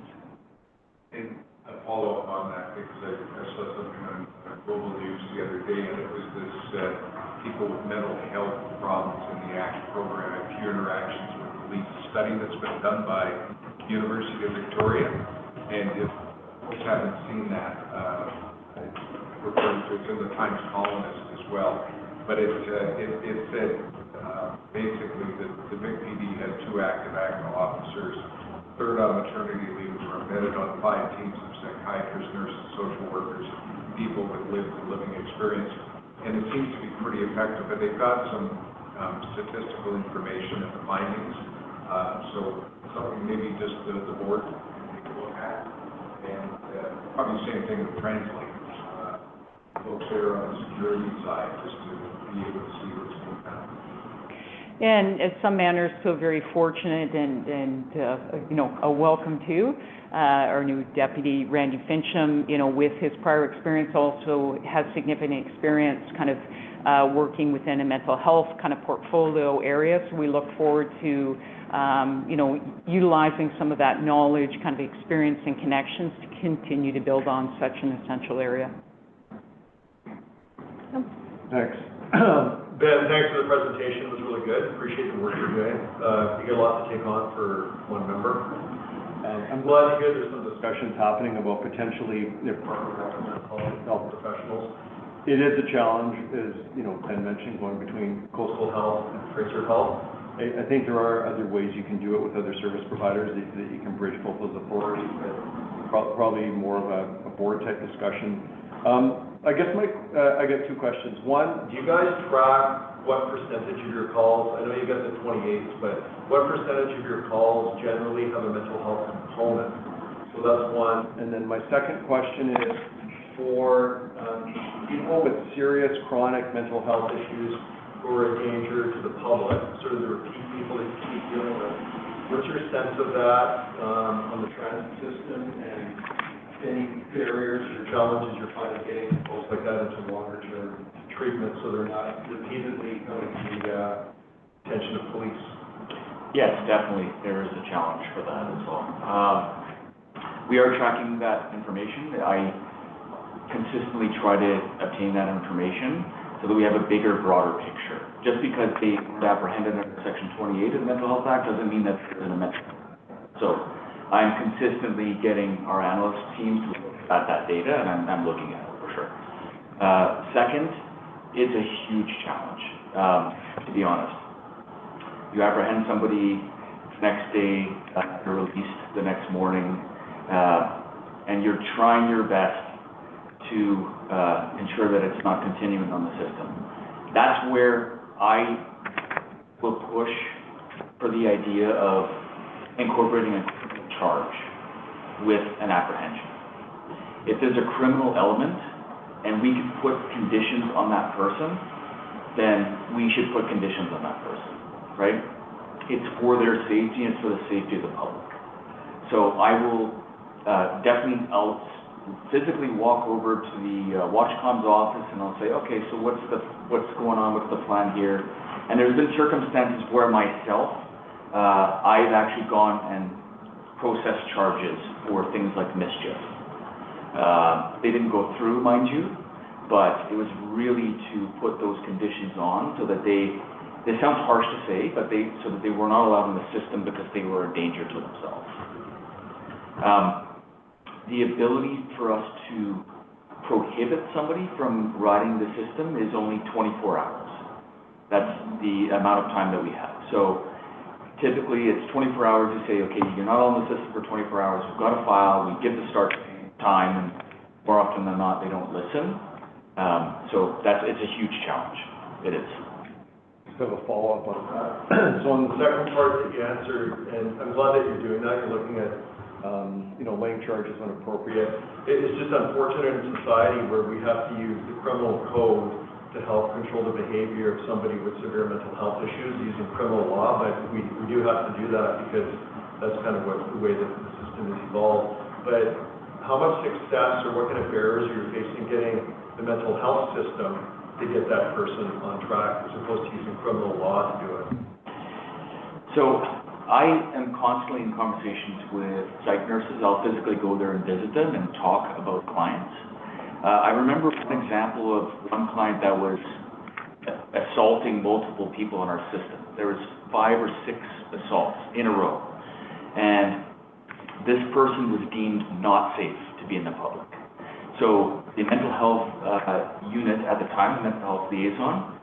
And a follow-up on that, because I saw something on Global News the other day, and it was this people with mental health problems in the ACT program and few interactions with police study that's been done by University of Victoria. And if folks haven't seen that, referring to it's in the Times Colonist as well. But it said basically that the Vic PD has 2 active ACT officers, 3rd on maternity leave, who are embedded on 5 teams of psychiatrists, nurses, social workers, people with lived and living experience. And it seems to be pretty effective, but they've got some statistical information and the findings. So something maybe just the board can take a look at. And probably the same thing with Translink. Folks there on the security side, just to be able to see what's going on. And in some manners, feel very fortunate and a welcome to our new deputy, Randy Fincham, with his prior experience, also has significant experience kind of working within a mental health kind of portfolio area. So we look forward to, utilizing some of that knowledge, kind of experience and connections to continue to build on such an essential area. Thanks. Ben, thanks for the presentation. It was really good. Appreciate the work you're doing. You get a lot to take on for one member. I'm glad to hear there's some discussions happening about potentially partnering with mental health professionals. It is a challenge, as Ben mentioned, going between Coastal Health and Fraser Health. I think there are other ways you can do it with other service providers that you can bridge both those authorities, but probably more of a board type discussion. I guess I got 2 questions. One, do you guys track what percentage of your calls, I know you got the 28s, but what percentage of your calls generally have a mental health component? So that's one. And then my second question is for people with serious chronic mental health issues who are a danger to the public, sort of the repeat people that you keep dealing with. What's your sense of that on the transit system, and any barriers or challenges you're finding getting folks like that into longer term treatment so they're not repeatedly coming to the attention of police? Yes, definitely, there is a challenge for that as well. We are tracking that information. I consistently try to obtain that information so that we have a bigger, broader picture. Just because they were apprehended under Section 28 of the Mental Health Act doesn't mean that they're in a mental health. So I'm consistently getting our analyst teams to look at that data, and I'm looking at it for sure. Second, it's a huge challenge, to be honest. You apprehend somebody the next day, they're released the next morning, and you're trying your best to ensure that it's not continuing on the system. That's where I will push for the idea of incorporating a criminal charge with an apprehension. If there's a criminal element and we can put conditions on that person, then we should put conditions on that person, right? It's for their safety and it's for the safety of the public. So I will definitely, I'll physically walk over to the Watchcom's office and I'll say, okay, so what's going on, what's the plan here? And there's been circumstances where myself, I've actually gone and processed charges for things like mischief. They didn't go through, mind you, but it was really to put those conditions on so that they sounds harsh to say, but so that they were not allowed in the system because they were a danger to themselves. The ability for us to prohibit somebody from riding the system is only 24 hours. That's the amount of time that we have. So typically it's 24 hours. You say, okay, you're not on the system for 24 hours. We've got a file. We give the start time, and more often than not, they don't listen. So it's a huge challenge. It is. Just have a follow-up on that. So on the second part that you answered, and I'm glad that you're doing that, you're looking at, laying charges when appropriate. It's just unfortunate in society where we have to use the criminal code to help control the behavior of somebody with severe mental health issues using criminal law, but we do have to do that because that's kind of the way that the system has evolved. But how much success or what kind of barriers are you facing getting the mental health system to get that person on track as opposed to using criminal law to do it? So I am constantly in conversations with psych nurses. I'll physically go there and visit them and talk about clients. I remember an example of one client that was assaulting multiple people in our system. There was 5 or 6 assaults in a row. And this person was deemed not safe to be in the public. So the mental health unit at the time, the mental health liaison,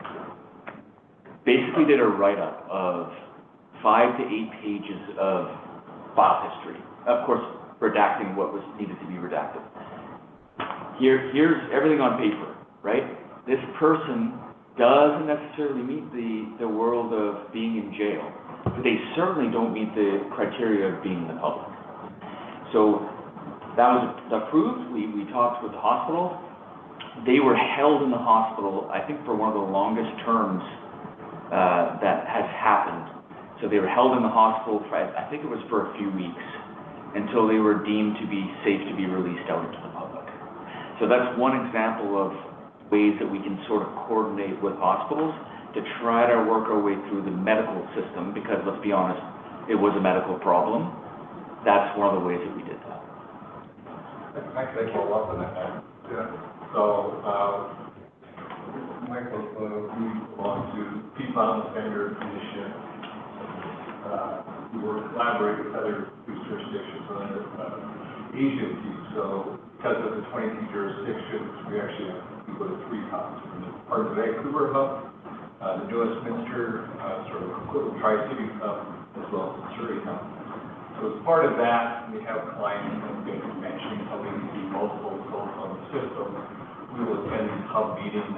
basically did a write-up of 5 to 8 pages of file history. Of course, redacting what was needed to be redacted. Here's everything on paper, right? This person doesn't necessarily meet the world of being in jail, but they certainly don't meet the criteria of being in the public. So that was approved. We talked with the hospital. They were held in the hospital, I think, for one of the longest terms that has happened. So they were held in the hospital for, I think it was for a few weeks, until they were deemed to be safe to be released out into the public. So that's one example of ways that we can sort of coordinate with hospitals to try to work our way through the medical system, because let's be honest, it was a medical problem. That's one of the ways that we did that. I can follow up on that. Yeah. So, Michael, we belong to PFOA Standard Initiative. We work collaborate with other jurisdictions on other agencies. So, because of the 22 jurisdictions, we actually go to 3 hubs. Part of the Vancouver hub, the New Westminster, sort of equivalent Tri-City hub, as well as the Surrey hub. So as part of that, we have clients that have been mentioning how we see multiple folks on the system. We will attend these hub meetings,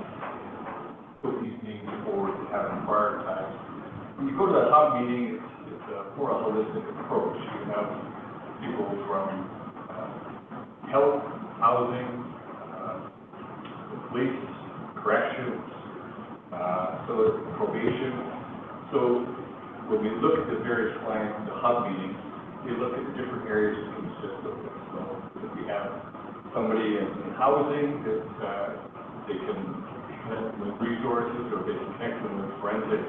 put these meetings forward to have them prioritized. When you go to a hub meeting, it's more a holistic approach. You have people from health, housing, police, corrections, so probation. So when we look at the various clients in the hub meetings, we look at the different areas of the system. So if we have somebody in housing that they can connect with resources, or they can connect them with forensic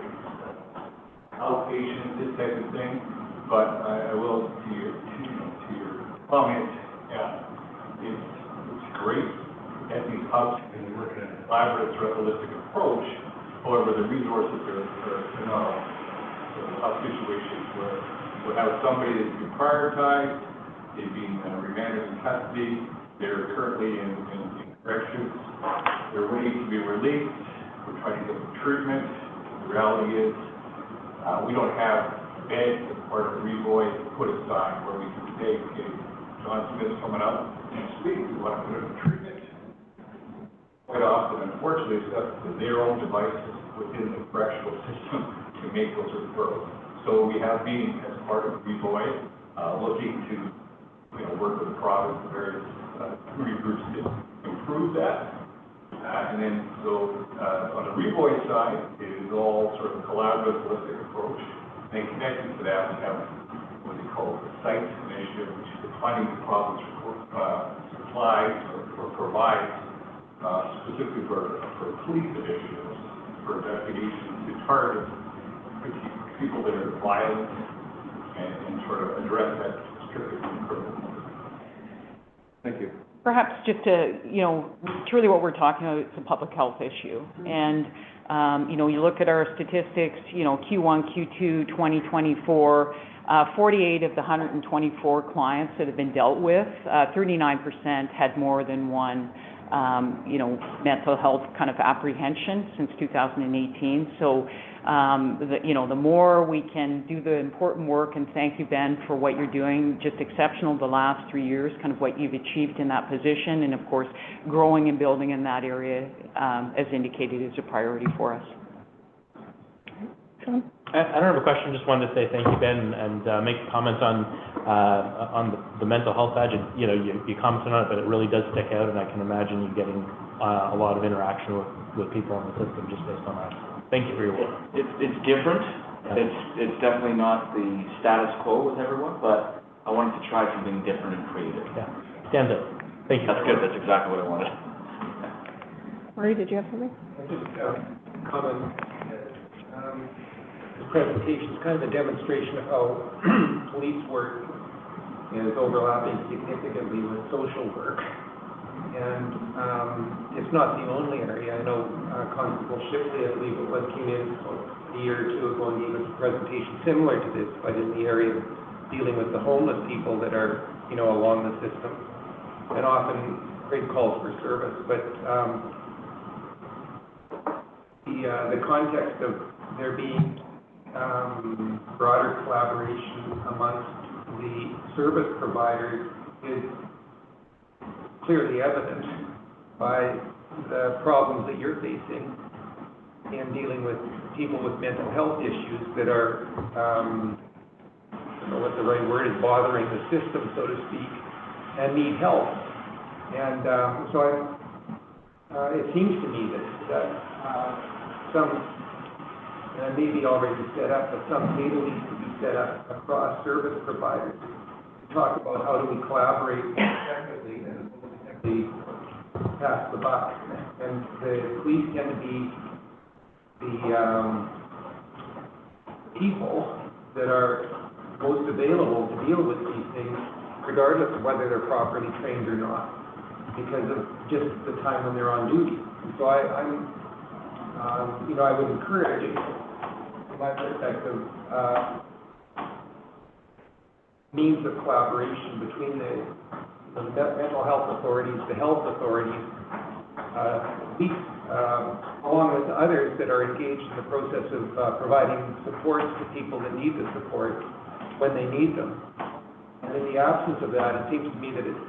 outpatients, this type of thing. But I will, to your comment, yeah, it's great at these hubs and we work in a collaborative, holistic approach. However, the resources are not so hub situations where we'll have somebody that's been prioritized, they've been remanded in custody, they're currently in corrections, they're waiting to be released, we're trying to get them treatment. The reality is, we don't have beds as part of the revoy put aside where we can say, okay, John Smith's coming up next week, we want to put him in treatment. Quite often, unfortunately, it's up to their own devices within the correctional system to make those referrals. So we have been, as part of revoy, looking to, work with the province and various community groups to improve that. And then, on the revoy side, it is all sort of collaborative, holistic approach. And connected to that, we have what they call the SITES initiative, which is the funding the province supplies or provides specifically for police initiatives, for investigations to target people that are violent and sort of address that strictly from criminal. Thank you. Perhaps just to, truly what we're talking about, it's a public health issue. And, you look at our statistics, Q1, Q2, 2024, 48 of the 124 clients that have been dealt with, 39% had more than one, mental health kind of apprehension since 2018. So, the more we can do the important work, and thank you, Ben, for what you're doing, just exceptional the last 3 years, kind of what you've achieved in that position, and of course, growing and building in that area, as indicated, is a priority for us. Sean? I don't have a question, just wanted to say thank you, Ben, and make comments on the mental health badge. You commented on it, but it really does stick out, and I can imagine you getting a lot of interaction with people in the system just based on that. Thank you for your work. It's different. Yeah. It's definitely not the status quo with everyone, but I wanted to try something different and creative. Yeah, stands out. Thank you. That's good. That's exactly what I wanted. Murray, did you have something? Just comment. This presentation is kind of a demonstration of how police work is overlapping significantly with social work. And it's not the only area. I know Constable Shipley, I believe it was, came in a year or two ago and gave us a presentation similar to this, but in the area of dealing with the homeless people that are, along the system, and often great calls for service. But the context of there being broader collaboration amongst the service providers is clearly evident by the problems that you're facing in dealing with people with mental health issues that are, I don't know what the right word is, bothering the system, so to speak, and need help. And it seems to me that some, and maybe already set up, but some table needs to be set up across service providers to talk about how do we collaborate effectively and pass the buck. And the police tend to be the people that are most available to deal with these things, regardless of whether they're properly trained or not, because of just the time when they're on duty. And so I would encourage, from my perspective, means of collaboration between the mental health authorities, the health authorities, police, along with others that are engaged in the process of providing support to people that need the support when they need them. And in the absence of that, it seems to me that it's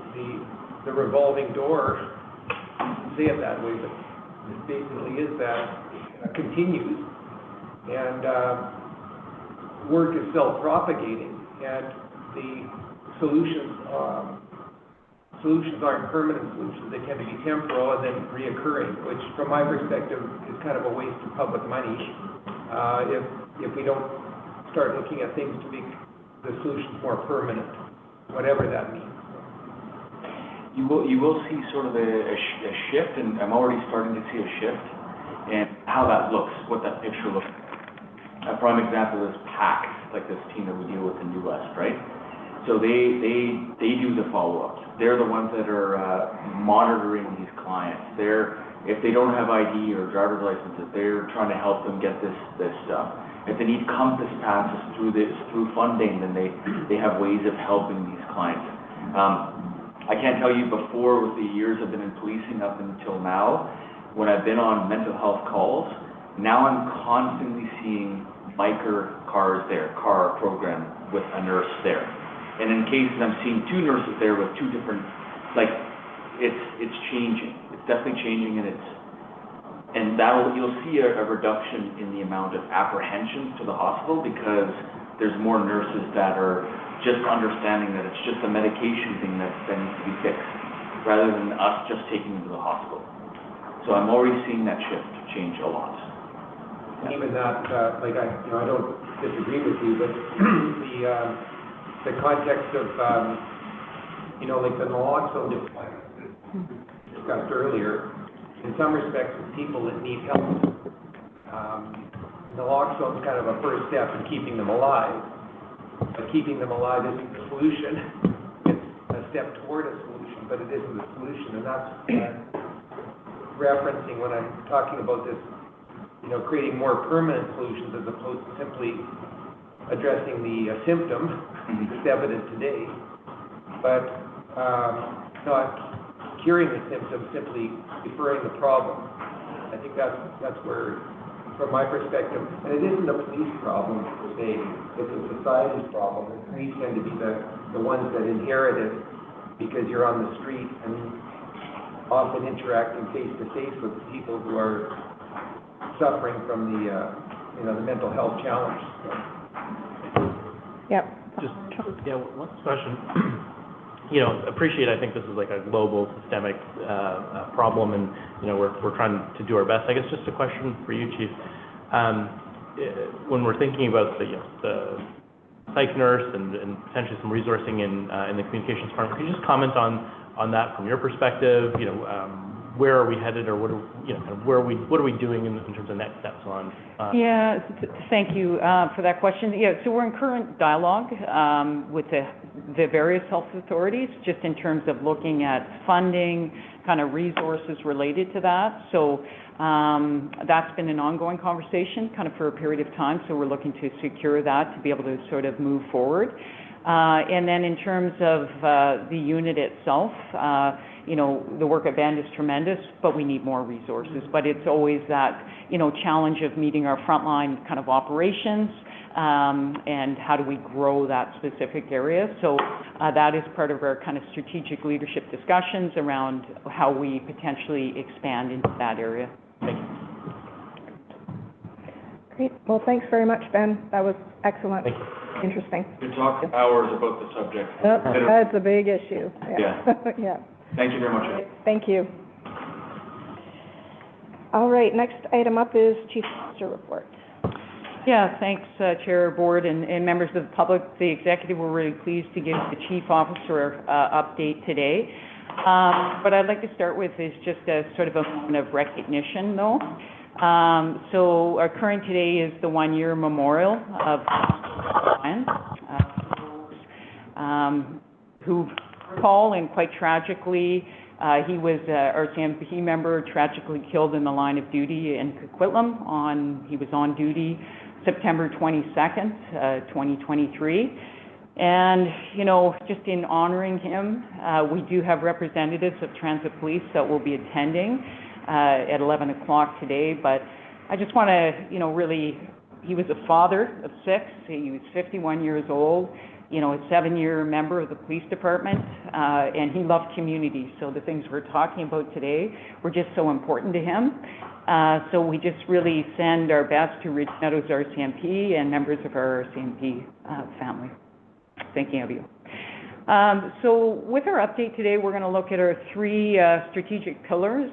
the revolving door, you can say it that way, but it basically is that, continues, and work is self-propagating, and the solutions aren't permanent solutions. They tend to be temporal and then reoccurring, which from my perspective is kind of a waste of public money if we don't start looking at things to make the solutions more permanent, whatever that means. You will see sort of a shift, and I'm already starting to see a shift in how that looks, what that picture looks like. A prime example is PACS, like this team that we deal with in the West, right? So they do the follow-ups. They're the ones that are monitoring these clients. If they don't have ID or driver's licenses, they're trying to help them get this stuff. If they need compass passes through funding, then they have ways of helping these clients. I can't tell you before, with the years I've been in policing up until now, when I've been on mental health calls, now I'm constantly seeing biker cars there, car program with a nurse there. And in cases, I'm seeing two nurses there with two different, like, it's changing. It's definitely changing, and you'll see a reduction in the amount of apprehensions to the hospital because there's more nurses that are just understanding that it's just a medication thing that needs to be fixed, rather than us just taking them to the hospital. So I'm already seeing that shift change a lot. And even that, like, I don't disagree with you, but the context of, like the naloxone discussed earlier, in some respects, it's people that need help. Naloxone is kind of a first step in keeping them alive, but keeping them alive isn't the solution. It's a step toward a solution, but it isn't the solution, and that's referencing when I'm talking about this, creating more permanent solutions as opposed to simply addressing the symptom that's evident today, but not curing the symptom, simply deferring the problem. I think that's where, from my perspective, and it isn't a police problem per se, it's a society's problem. The police tend to be the ones that inherit it because you're on the street and often interacting face to face with people who are suffering from the mental health challenge. Yep. One question. Appreciate, I think this is like a global systemic problem, and, we're trying to do our best. I guess just a question for you, Chief. When we're thinking about the psych nurse and potentially some resourcing in the communications department, can you just comment on that from your perspective? Where are we headed, or what are we doing in terms of next steps on? Thank you for that question. So we're in current dialogue with the various health authorities, just in terms of looking at funding, kind of resources related to that. So that's been an ongoing conversation, kind of for a period of time. So we're looking to secure that to be able to sort of move forward. And then in terms of the unit itself, the work at Bend is tremendous, but we need more resources. But it's always that, challenge of meeting our frontline kind of operations, and how do we grow that specific area. So that is part of our kind of strategic leadership discussions around how we potentially expand into that area. Thank you. Great. Well, thanks very much, Ben. That was excellent. Thank you. Interesting. We could talk hours about the subject. That's a big issue. Yeah. Yeah. Thank you very much. Thank you. All right, next item up is Chief Officer Report. Thanks, Chair, Board, and members of the public. The executive were really pleased to give the Chief Officer update today. What I'd like to start with is just a sort of a moment of recognition, though. So our current today is the 1-year memorial of Ryan, who recall, and quite tragically, he was a RCMP member, tragically killed in the line of duty in Coquitlam. He was on duty September 22nd, 2023. And, just in honoring him, we do have representatives of Transit Police that will be attending at 11 o'clock today. But I just want to, really, he was a father of 6. He was 51 years old, a 7-year member of the police department, and he loved community. So the things we're talking about today were just so important to him. So we just really send our best to Ridge Meadows RCMP and members of our RCMP family. Thinking of you. So with our update today, we're going to look at our 3 strategic pillars.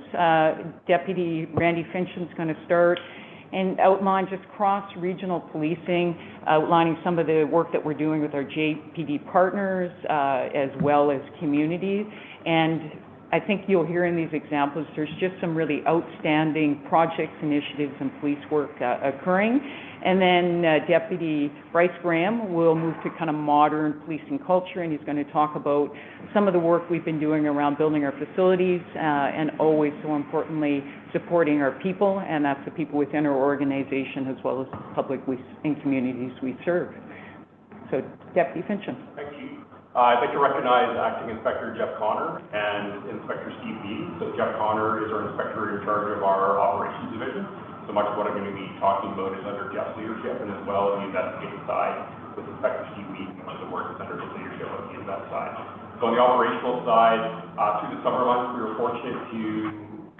Deputy Randy Finchon's going to start and outline just cross-regional policing, outlining some of the work that we're doing with our JPD partners, as well as community. And I think you'll hear in these examples, there's just some really outstanding projects, initiatives, and police work occurring. And then Deputy Bryce Graham will move to kind of modern policing culture, and he's going to talk about some of the work we've been doing around building our facilities, and always, so importantly, supporting our people, and that's the people within our organization as well as the public and communities we serve. So, Deputy Finchon. Thank you. I'd like to recognize Acting Inspector Jeff Connor and Inspector Steve Beaton. So Jeff Connor is our inspector in charge of our operations division. So much of what I'm going to be talking about is under Jeff's leadership, and as well as the investigative side with Inspector Steve Beaton, much of the work is under his leadership of the invest side. So on the operational side, through the summer months, we were fortunate to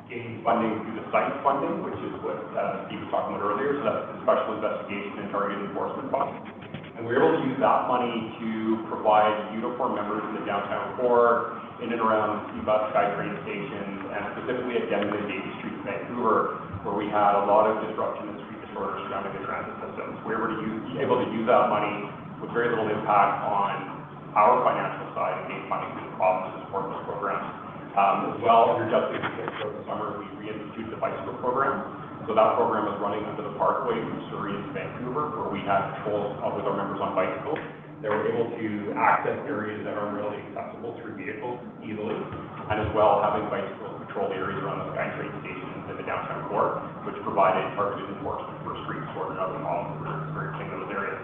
gain funding through the site funding, which is what Steve was talking about earlier. So that's the Special Investigation and Target Enforcement Fund. And we were able to use that money to provide uniform members in the downtown core, in and around the Bus SkyTrain stations, and specifically at Denman and Davie Street in Vancouver, where we had a lot of disruption and street disorder surrounding the transit systems. We were able to use that money with very little impact on our financial side and gain funding through the province to support those programs. As well, under Justice throughout the summer, we reinstituted the bicycle program. So that program is running under the Parkway from Surrey to Vancouver, where we had patrols with our members on bicycles. They were able to access areas that aren't really accessible through vehicles easily, and as well having bicycles patrol areas around the SkyTrain stations in the downtown core, which provided targeted enforcement for street disorder and other problems that we're experiencing in those areas.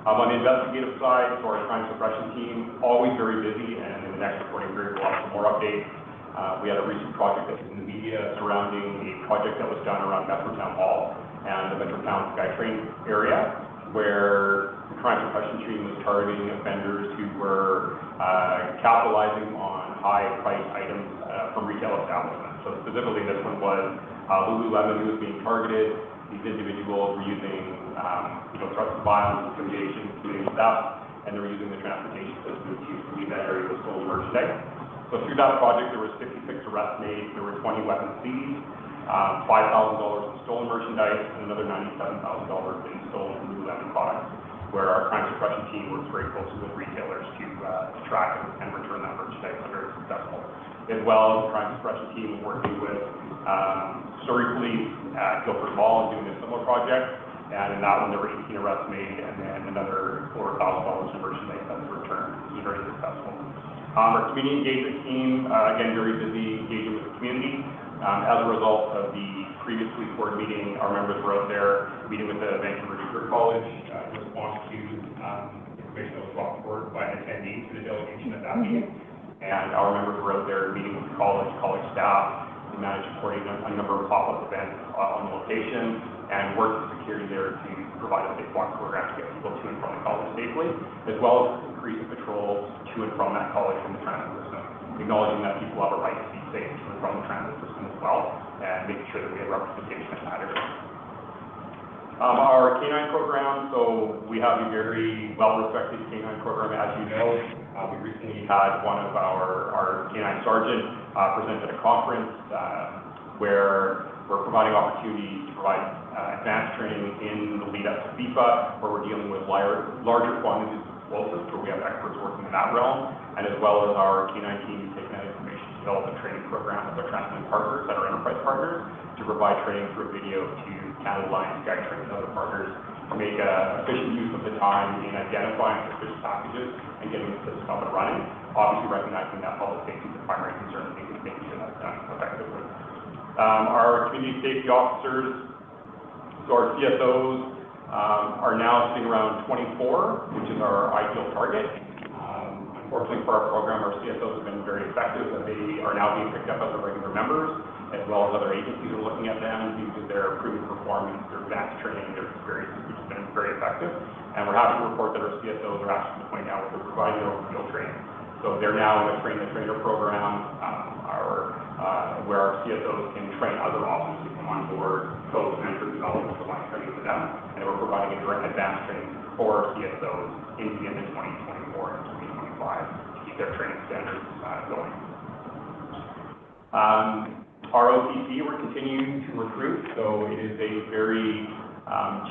On the investigative side, so our crime suppression team, always very busy, and in the next reporting period we'll have some more updates. We had a recent project that was in the media surrounding a project that was done around Metrotown Hall and the Metrotown SkyTrain area, where the crime suppression team was targeting offenders who were capitalizing on high-priced items from retail establishments. So specifically, this one was Lululemon who was being targeted. These individuals were using threats of violence, intimidation, committing theft, and they were using the transportation system to leave that area with stolen merchandise. So through that project, there was 56 arrests made, there were 20 weapons seized, $5,000 in stolen merchandise, and another $97,000 in stolen Lululemon products, where our crime suppression team works very closely with retailers to track and return that merchandise. They're very successful. As well, the crime suppression team is working with Surrey Police at Guildford Mall and doing a similar project. And in that one, there were 18 arrests made, and then another over $1,000 in merchandise that was returned. It was very successful. Our community engagement team, again, very busy engaging with the community. As a result of the previously board meeting, our members were out there meeting with the Vancouver Junior College in response to information that was brought forward by an attendee to the delegation at that meeting. And our members were out there meeting with the college staff. We managed to coordinate a number of pop-up events on the location and work with security there to provide a safe walk program to get people to and from the college safely, as well as increasing patrols to and from that college from the transit system, acknowledging that people have a right to be safe to and from the transit system as well, and making sure that we have representation in that area. Our K-9 program, so we have a very well-respected K-9 program, as you know. We recently had one of our K-9 sergeant present at a conference where we're providing opportunities to provide advanced training in the lead-up to FIFA, where we're dealing with larger quantities of explosives, where we have experts working in that realm, and as well as our K-9 team taking that information to develop a training program with our transit partners, that are enterprise partners, to provide training through video to Canada Line, SkyTrain, and other partners to make efficient use of the time in identifying suspicious packages and getting the system up and running, obviously recognizing that public safety is the primary concern and making sure that's done effectively. Our community safety officers, so our CSOs, are now sitting around 24, which is our ideal target. Unfortunately for our program, our CSOs have been very effective, and they are now being picked up as our regular members, as well as other agencies are looking at them due to their proven performance, their advanced training, their experiences, which has been very effective. And we're happy to report that our CSOs are actually to the point now where they're providing their own field training. So they're now in a train-the-trainer program, where our CSOs can train other officers to come on board, coach, mentor, develop, and provide training for them. And we're providing a direct advanced training for our CSOs into the end of 2024 and 2025 to keep their training standards going. Our OTC, we're continuing to recruit, so it is a very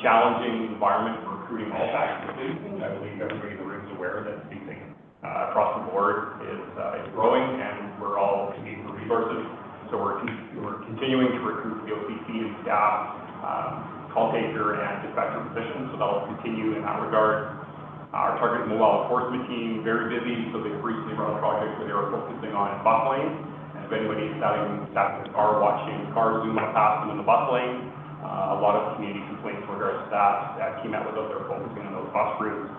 challenging environment for recruiting all factions of policing. I believe everybody in the room is aware that policing across the board is growing, and we're all competing for resources. So we're continuing to recruit the OTC and staff, call taker and dispatcher positions, so that will continue in that regard. Our target mobile enforcement team, very busy, so they've recently run a project where they were focusing on bus lanes. And if anybody's sat in the car watching cars zoom up past them in the bus lane, a lot of community complaints in regards to that. That came out with us, they're focusing on those bus routes.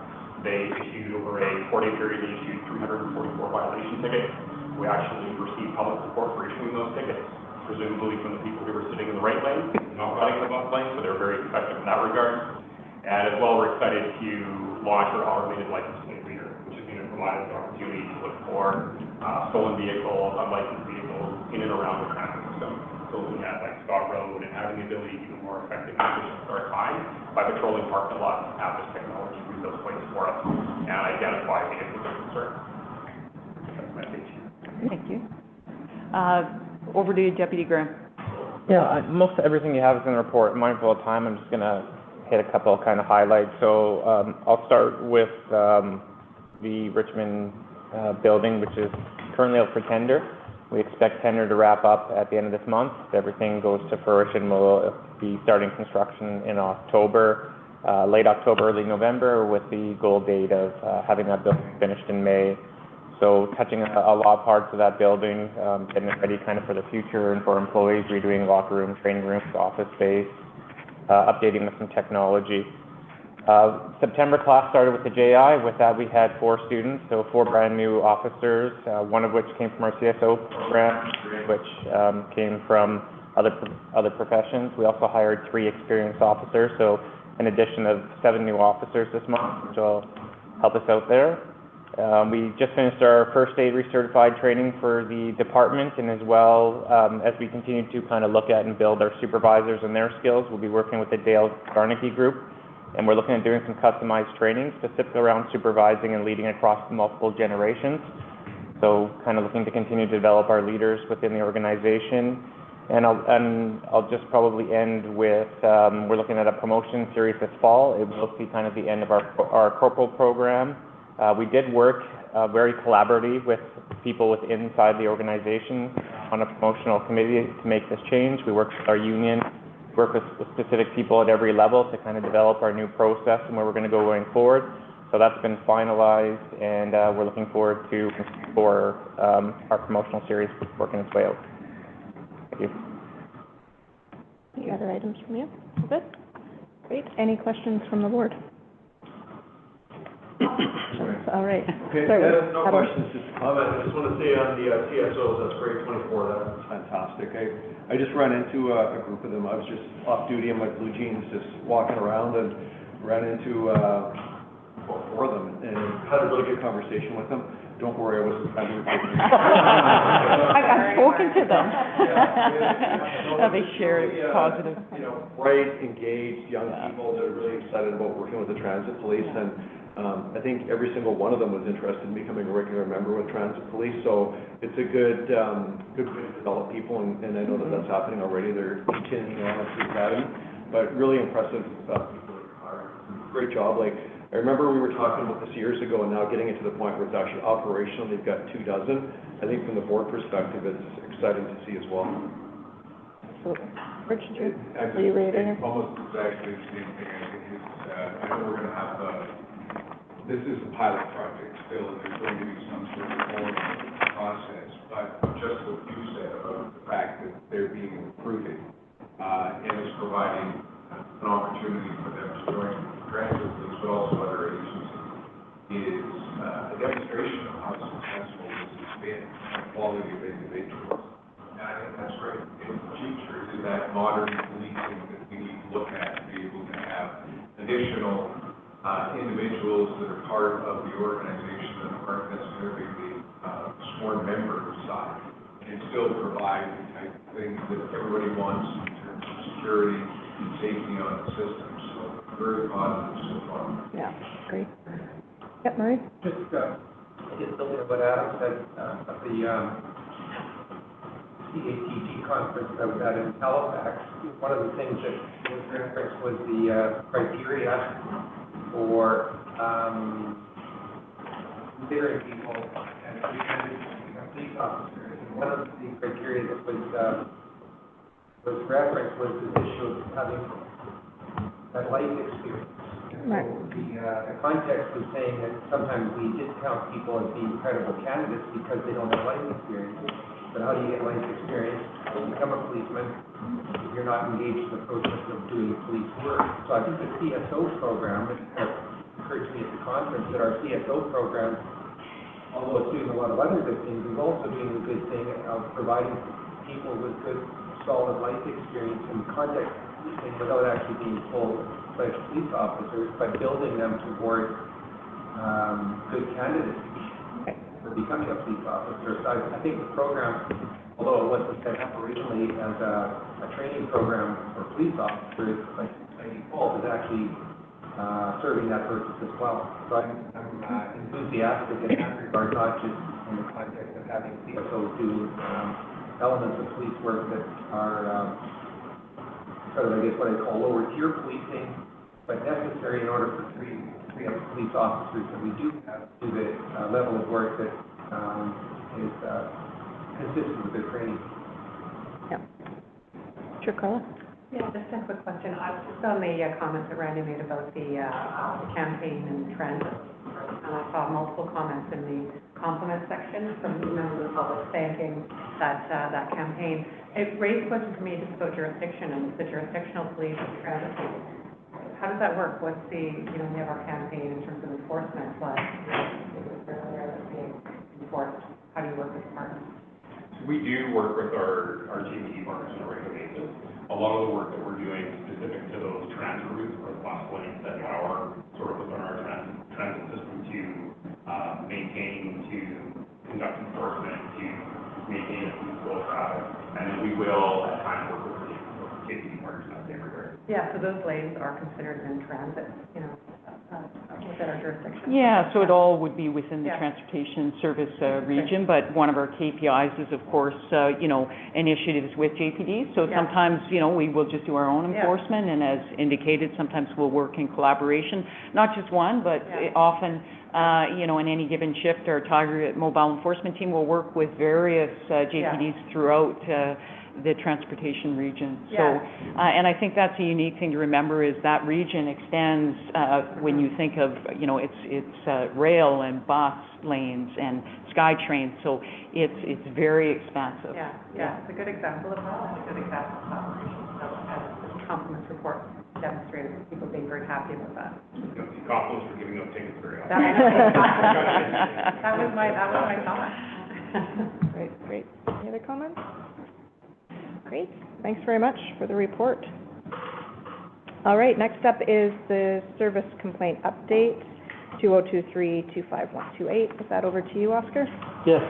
They issued, over a 4-day period, they issued 344 violation tickets. We actually received public support for issuing those tickets, presumably from the people who were sitting in the right lane, not riding in the left lane, so they were very effective in that regard. And as well, we're excited to launch our automated license plate reader, which is going to provide us the opportunity to look for stolen vehicles, unlicensed vehicles in and around the transit system. So looking at like Scott Road and having the ability to do more effective and efficient our time by patrolling parking lots and have this technology read those plates for us and identify vehicles of concern. That's my pitch. Thank you. Over to Deputy Graham. Yeah, most everything you have is in the report. Mindful of time, I'm just going to hit a couple of kind of highlights. So I'll start with the Richmond building, which is currently out for tender. We expect tender to wrap up at the end of this month. If everything goes to fruition, we'll be starting construction in October, late October, early November, with the goal date of having that building finished in May. So touching a lot of parts of that building, getting it ready kind of for the future and for employees, redoing locker room, training rooms, office space, updating with some technology. September class started with the JI. With that, we had 4 students, so 4 brand new officers, one of which came from our CSO program, which came from other professions. We also hired 3 experienced officers, so an addition of 7 new officers this month, which will help us out there. We just finished our first aid recertified training for the department, and as well as we continue to kind of look at and build our supervisors and their skills, we'll be working with the Dale Garnicki group, and we're looking at doing some customized training specifically around supervising and leading across multiple generations. So kind of looking to continue to develop our leaders within the organization. And I'll just probably end with, we're looking at a promotion series this fall. It will see kind of the end of our corporal program. We did work very collaboratively with people within inside the organization on a promotional committee to make this change. We worked with our union, worked with specific people at every level to kind of develop our new process and where we're going to go going forward. So that's been finalized, and we're looking forward to our promotional series working its way out. Thank you. Any other items from you? Good. Great. Any questions from the board? All right. Okay, Sorry, no questions, just a comment. I just want to say on the CSOs, that's grade 24, that was fantastic. I just ran into a group of them. I was just off duty in my blue jeans, just walking around, and ran into 4 of them, and had a really good conversation with them. Don't worry, I wasn't trying to repeat. I've spoken to them. They share positive. You know, bright, engaged young people that are really excited about working with the transit police, and I think every single one of them was interested in becoming a regular member with transit police. So it's a good way to develop people, and I know that that's happening already. They're continuing on at the academy, but really impressive people that are great job. Like, I remember we were talking about this years ago, and now getting it to the point where it's actually operational. They've got 2 dozen. I think from the board perspective, it's exciting to see as well. Absolutely. Rich, are you ready to? Almost exactly the same thing. I think it's, I know we're going to have this is a pilot project still, and there's going to be some sort of formal process, but just what you said about the fact that they're being recruited, and it's providing an opportunity for them to join transit police, but also other agencies, is a demonstration of how successful this has been, the quality of individuals. And I think that's great. In the future, is that modern policing that we need to look at to be able to have additional individuals that are part of the organization that aren't necessarily the sworn member side, and still provide the type of things that everybody wants in terms of security and safety on the system. So very positive so far. Yeah, great. Yep, Murray? Just building on what Adam said, at the CATG conference that was at in Halifax, one of the things that was referenced was the criteria for considering people and police officers. And one of the criteria that was referenced was this issue of having that life experience. Right. The context was saying that sometimes we discount people as being credible candidates because they don't have life experience. But how do you get life experience? You become a policeman if you're not engaged in the process of doing police work. So I think the CSO program, it occurred to me at the conference that our CSO program, although it's doing a lot of other good things, is also doing the good thing of providing people with good, solid life experience and context policing without actually being full-fledged police officers, but building them toward good candidacy for becoming a police officer. So I think the program, although it wasn't set up originally as a training program for police officers, by default is actually serving that purpose as well. So I'm enthusiastic in that regard, not just in the context of having CSOs do elements of police work that are sort of, I guess, what I call lower tier policing, but necessary in order for three police officers that we do have to do the level of work that is consistent with their training. Yeah. Sure, Carla? Yeah, just a quick question. Just on the comments that Randy made about the campaign and trends, and I saw multiple comments in the compliment section from members of the public thanking that campaign. It raised questions for me just about jurisdiction and the jurisdictional police and transit police. How does that work? What's the, we have our campaign in terms of enforcement, but it was earlier that's being enforced. How do you work with departments? We do work with our GPD partners on a regular basis. A lot of the work that we're doing specific to those transit routes or the bus lanes that are sort of within our transit system to maintain, to conduct enforcement, to maintain a smooth flow of traffic. And then we will at times work with the GPD partners in that same regard. Yeah, so those lanes are considered in transit, within our jurisdiction? Yeah, so it all would be within the transportation service region, but one of our KPIs is, of course, initiatives with JPD. So sometimes, we will just do our own enforcement, and as indicated, sometimes we'll work in collaboration, not just one, but often, in any given shift, our target mobile enforcement team will work with various JPDs throughout the transportation region. So, and I think that's a unique thing to remember is that region extends, when you think of, it's rail and bus lanes and SkyTrain, so it's very expansive. Yeah, it's a good example of that, and a good example of collaboration. So, the compliments report demonstrated people being very happy about that. Compliments for giving up tickets very often. That was my thought. Great. Any other comments? Great. Thanks very much for the report. All right, next up is the service complaint update, 2023-25128. Is that over to you, Oscar? Yes.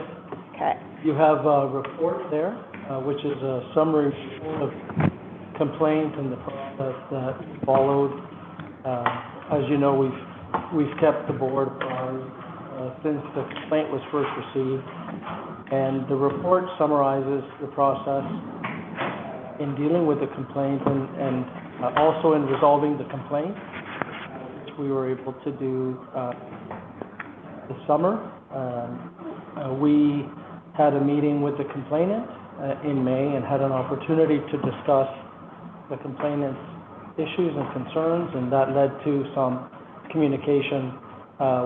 Okay. You have a report there, which is a summary of complaint and the process that followed. As you know, we've kept the board apprised since the complaint was first received, and the report summarizes the process in dealing with the complaint and also in resolving the complaint, which we were able to do this summer. We had a meeting with the complainant in May and had an opportunity to discuss the complainant's issues and concerns, and that led to some communication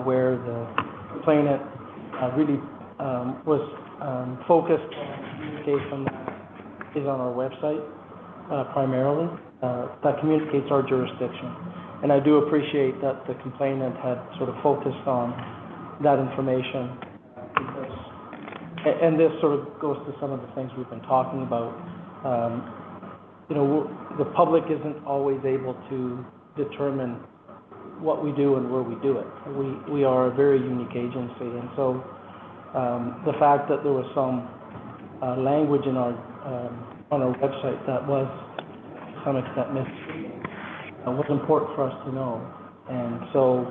where the complainant really was focused on communication that is on our website primarily, that communicates our jurisdiction. And I do appreciate that the complainant had sort of focused on that information because, and this sort of goes to some of the things we've been talking about. The public isn't always able to determine what we do and where we do it. We are a very unique agency, and so the fact that there was some language in our on our website that was to some extent misleading was important for us to know. And so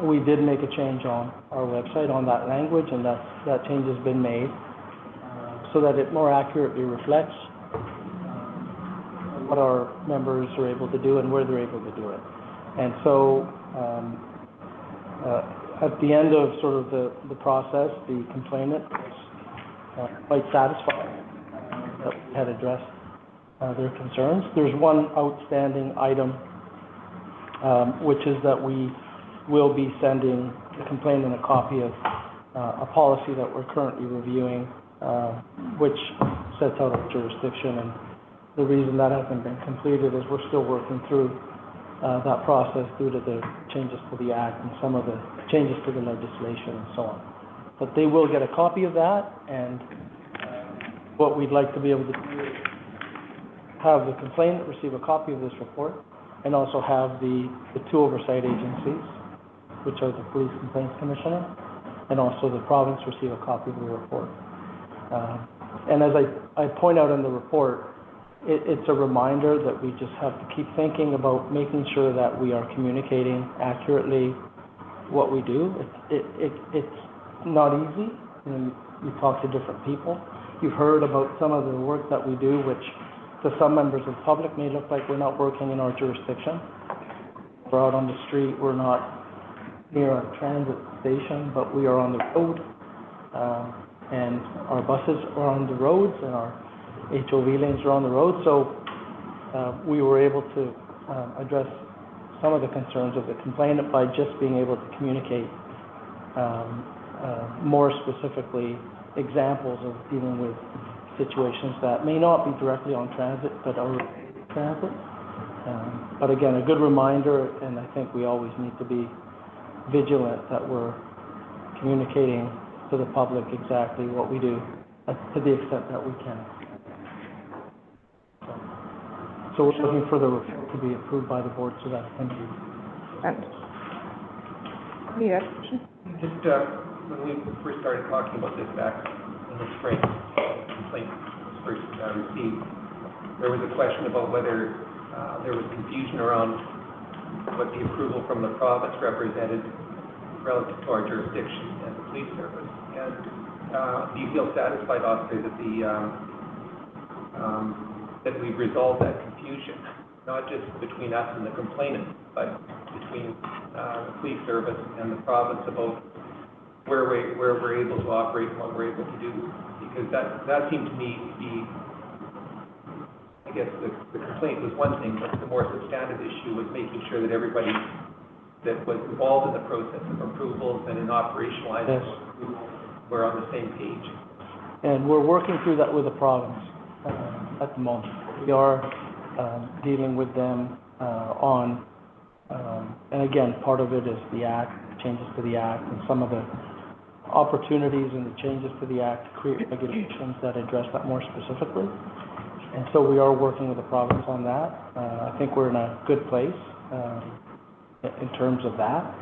we did make a change on our website on that language, and that change has been made so that it more accurately reflects what our members are able to do and where they're able to do it. And so at the end of sort of the process, the complainant was quite satisfied that we had addressed their concerns. There's one outstanding item, which is that we will be sending the complainant a copy of a policy that we're currently reviewing, which sets out our jurisdiction. And the reason that hasn't been completed is we're still working through that process due to the changes to the act and some of the changes to the legislation and so on. But they will get a copy of that, and what we'd like to be able to do is have the complainant receive a copy of this report, and also have the two oversight agencies, which are the Police Complaints Commissioner, and also the province receive a copy of the report. And as I point out in the report, it's a reminder that we just have to keep thinking about making sure that we are communicating accurately what we do. It's not easy. You know, you talk to different people. You've heard about some of the work that we do, which to some members of the public may look like we're not working in our jurisdiction. We're out on the street, we're not near a transit station, but we are on the road. And our buses are on the roads, and our HOV lanes are on the road. So we were able to address some of the concerns of the complainant by just being able to communicate more specifically examples of dealing with situations that may not be directly on transit, but are transit. But again, a good reminder, and I think we always need to be vigilant that we're communicating to the public exactly what we do to the extent that we can. So we're looking for the report to be approved by the board so that it can be. Yes. Just, when we first started talking about this back in the spring, complaint was first received, there was a question about whether there was confusion around what the approval from the province represented relative to our jurisdiction and the police service. And do you feel satisfied, officer, that that we've resolved that confusion, not just between us and the complainant, but between the police service and the province about where we're able to operate and what we're able to do? Because that seemed to me to be, I guess the complaint was one thing, but the more substantive issue was making sure that everybody that was involved in the process of approvals and in operationalizing approvals were on the same page. And we're working through that with the province at the moment. We are dealing with them on, and again, part of it is the act, changes to the act, and some of the opportunities and the changes to the act to create regulations that address that more specifically. And so we are working with the province on that. I think we're in a good place in terms of that.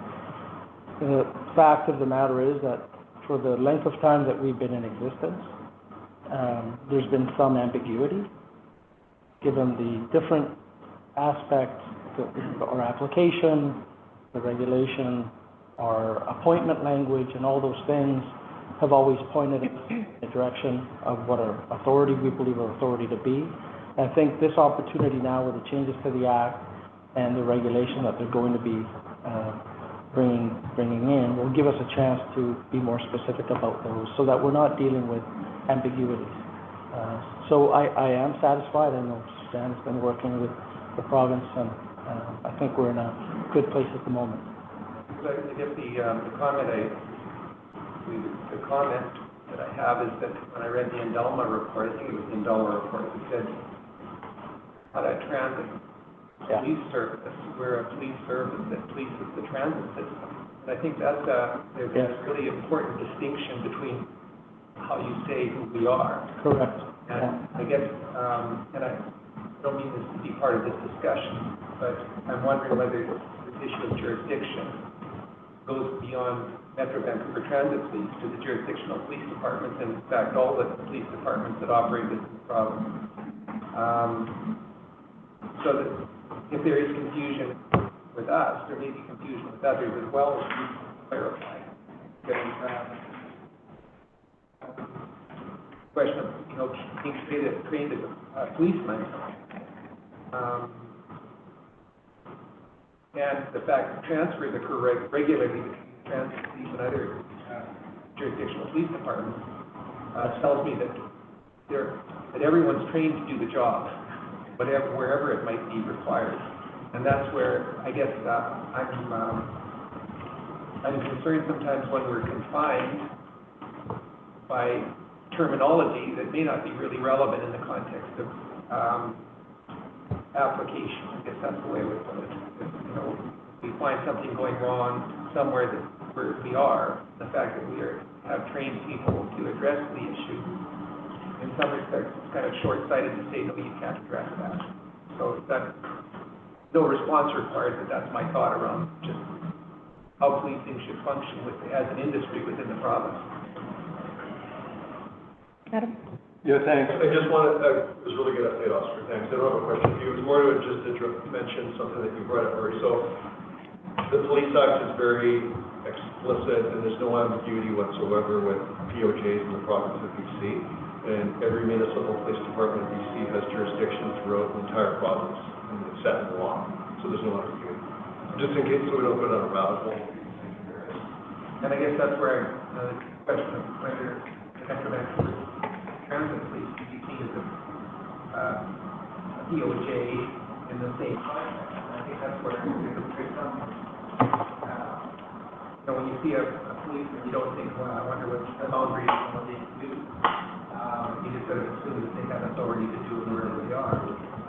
The fact of the matter is that for the length of time that we've been in existence, there's been some ambiguity given the different aspects of our application, the regulation, our appointment language, and all those things have always pointed in the direction of what our authority, we believe our authority to be. And I think this opportunity now with the changes to the act and the regulation that they're going to be bringing in will give us a chance to be more specific about those so that we're not dealing with ambiguities. So I am satisfied. I know Suzanne has been working with the province, and I think we're in a good place at the moment. I guess the comment that I have is that when I read the Indalma report, I think it was the Indalma report, it said, transit police service, we're a police service that polices the transit system. And I think there's a really important distinction between how you say who we are. Correct. And I guess, and I don't mean this to be part of this discussion, but I'm wondering whether this issue of jurisdiction goes beyond Metro Vancouver Transit Police to the jurisdictional police departments, and in fact, all the police departments that operate within the province. So that if there is confusion with us, there may be confusion with others as well, as we clarify. Question of, being trained as a policeman, and the fact that transfers occur regularly between transit police and other jurisdictional police departments tells me that everyone's trained to do the job, wherever it might be required. And that's where I guess I'm concerned sometimes when we're confined by terminology that may not be really relevant in the context of application. I guess that's the way we put it. You know, we find something going wrong somewhere that where we are, the fact that we have trained people to address the issue, in some respects, it's kind of short-sighted to say, no, you can't address that. So that, no response required, but that's my thought around just how policing should function as an industry within the province. Adam? Yeah, thanks. I just wanted, it was really good update, Oscar, thanks. I don't have a question for you. It was more to just mention something that you brought up already. So the Police Act is very explicit, and there's no ambiguity whatsoever with POJs in the province of BC. And every municipal police department in BC has jurisdiction throughout the entire province, and it's set in the law. So there's no ambiguity. Just in case, so we don't go down a rabbit hole. And I guess that's where the question of whether the Metro Vancouver Transit Police can be seen as a POJ in the same context. I think that's where it's a trick comes. You know, when you see a policeman, you don't think, well, I wonder what the boundaries of what they can do. You just sort of assume that they have authority to do it wherever they are.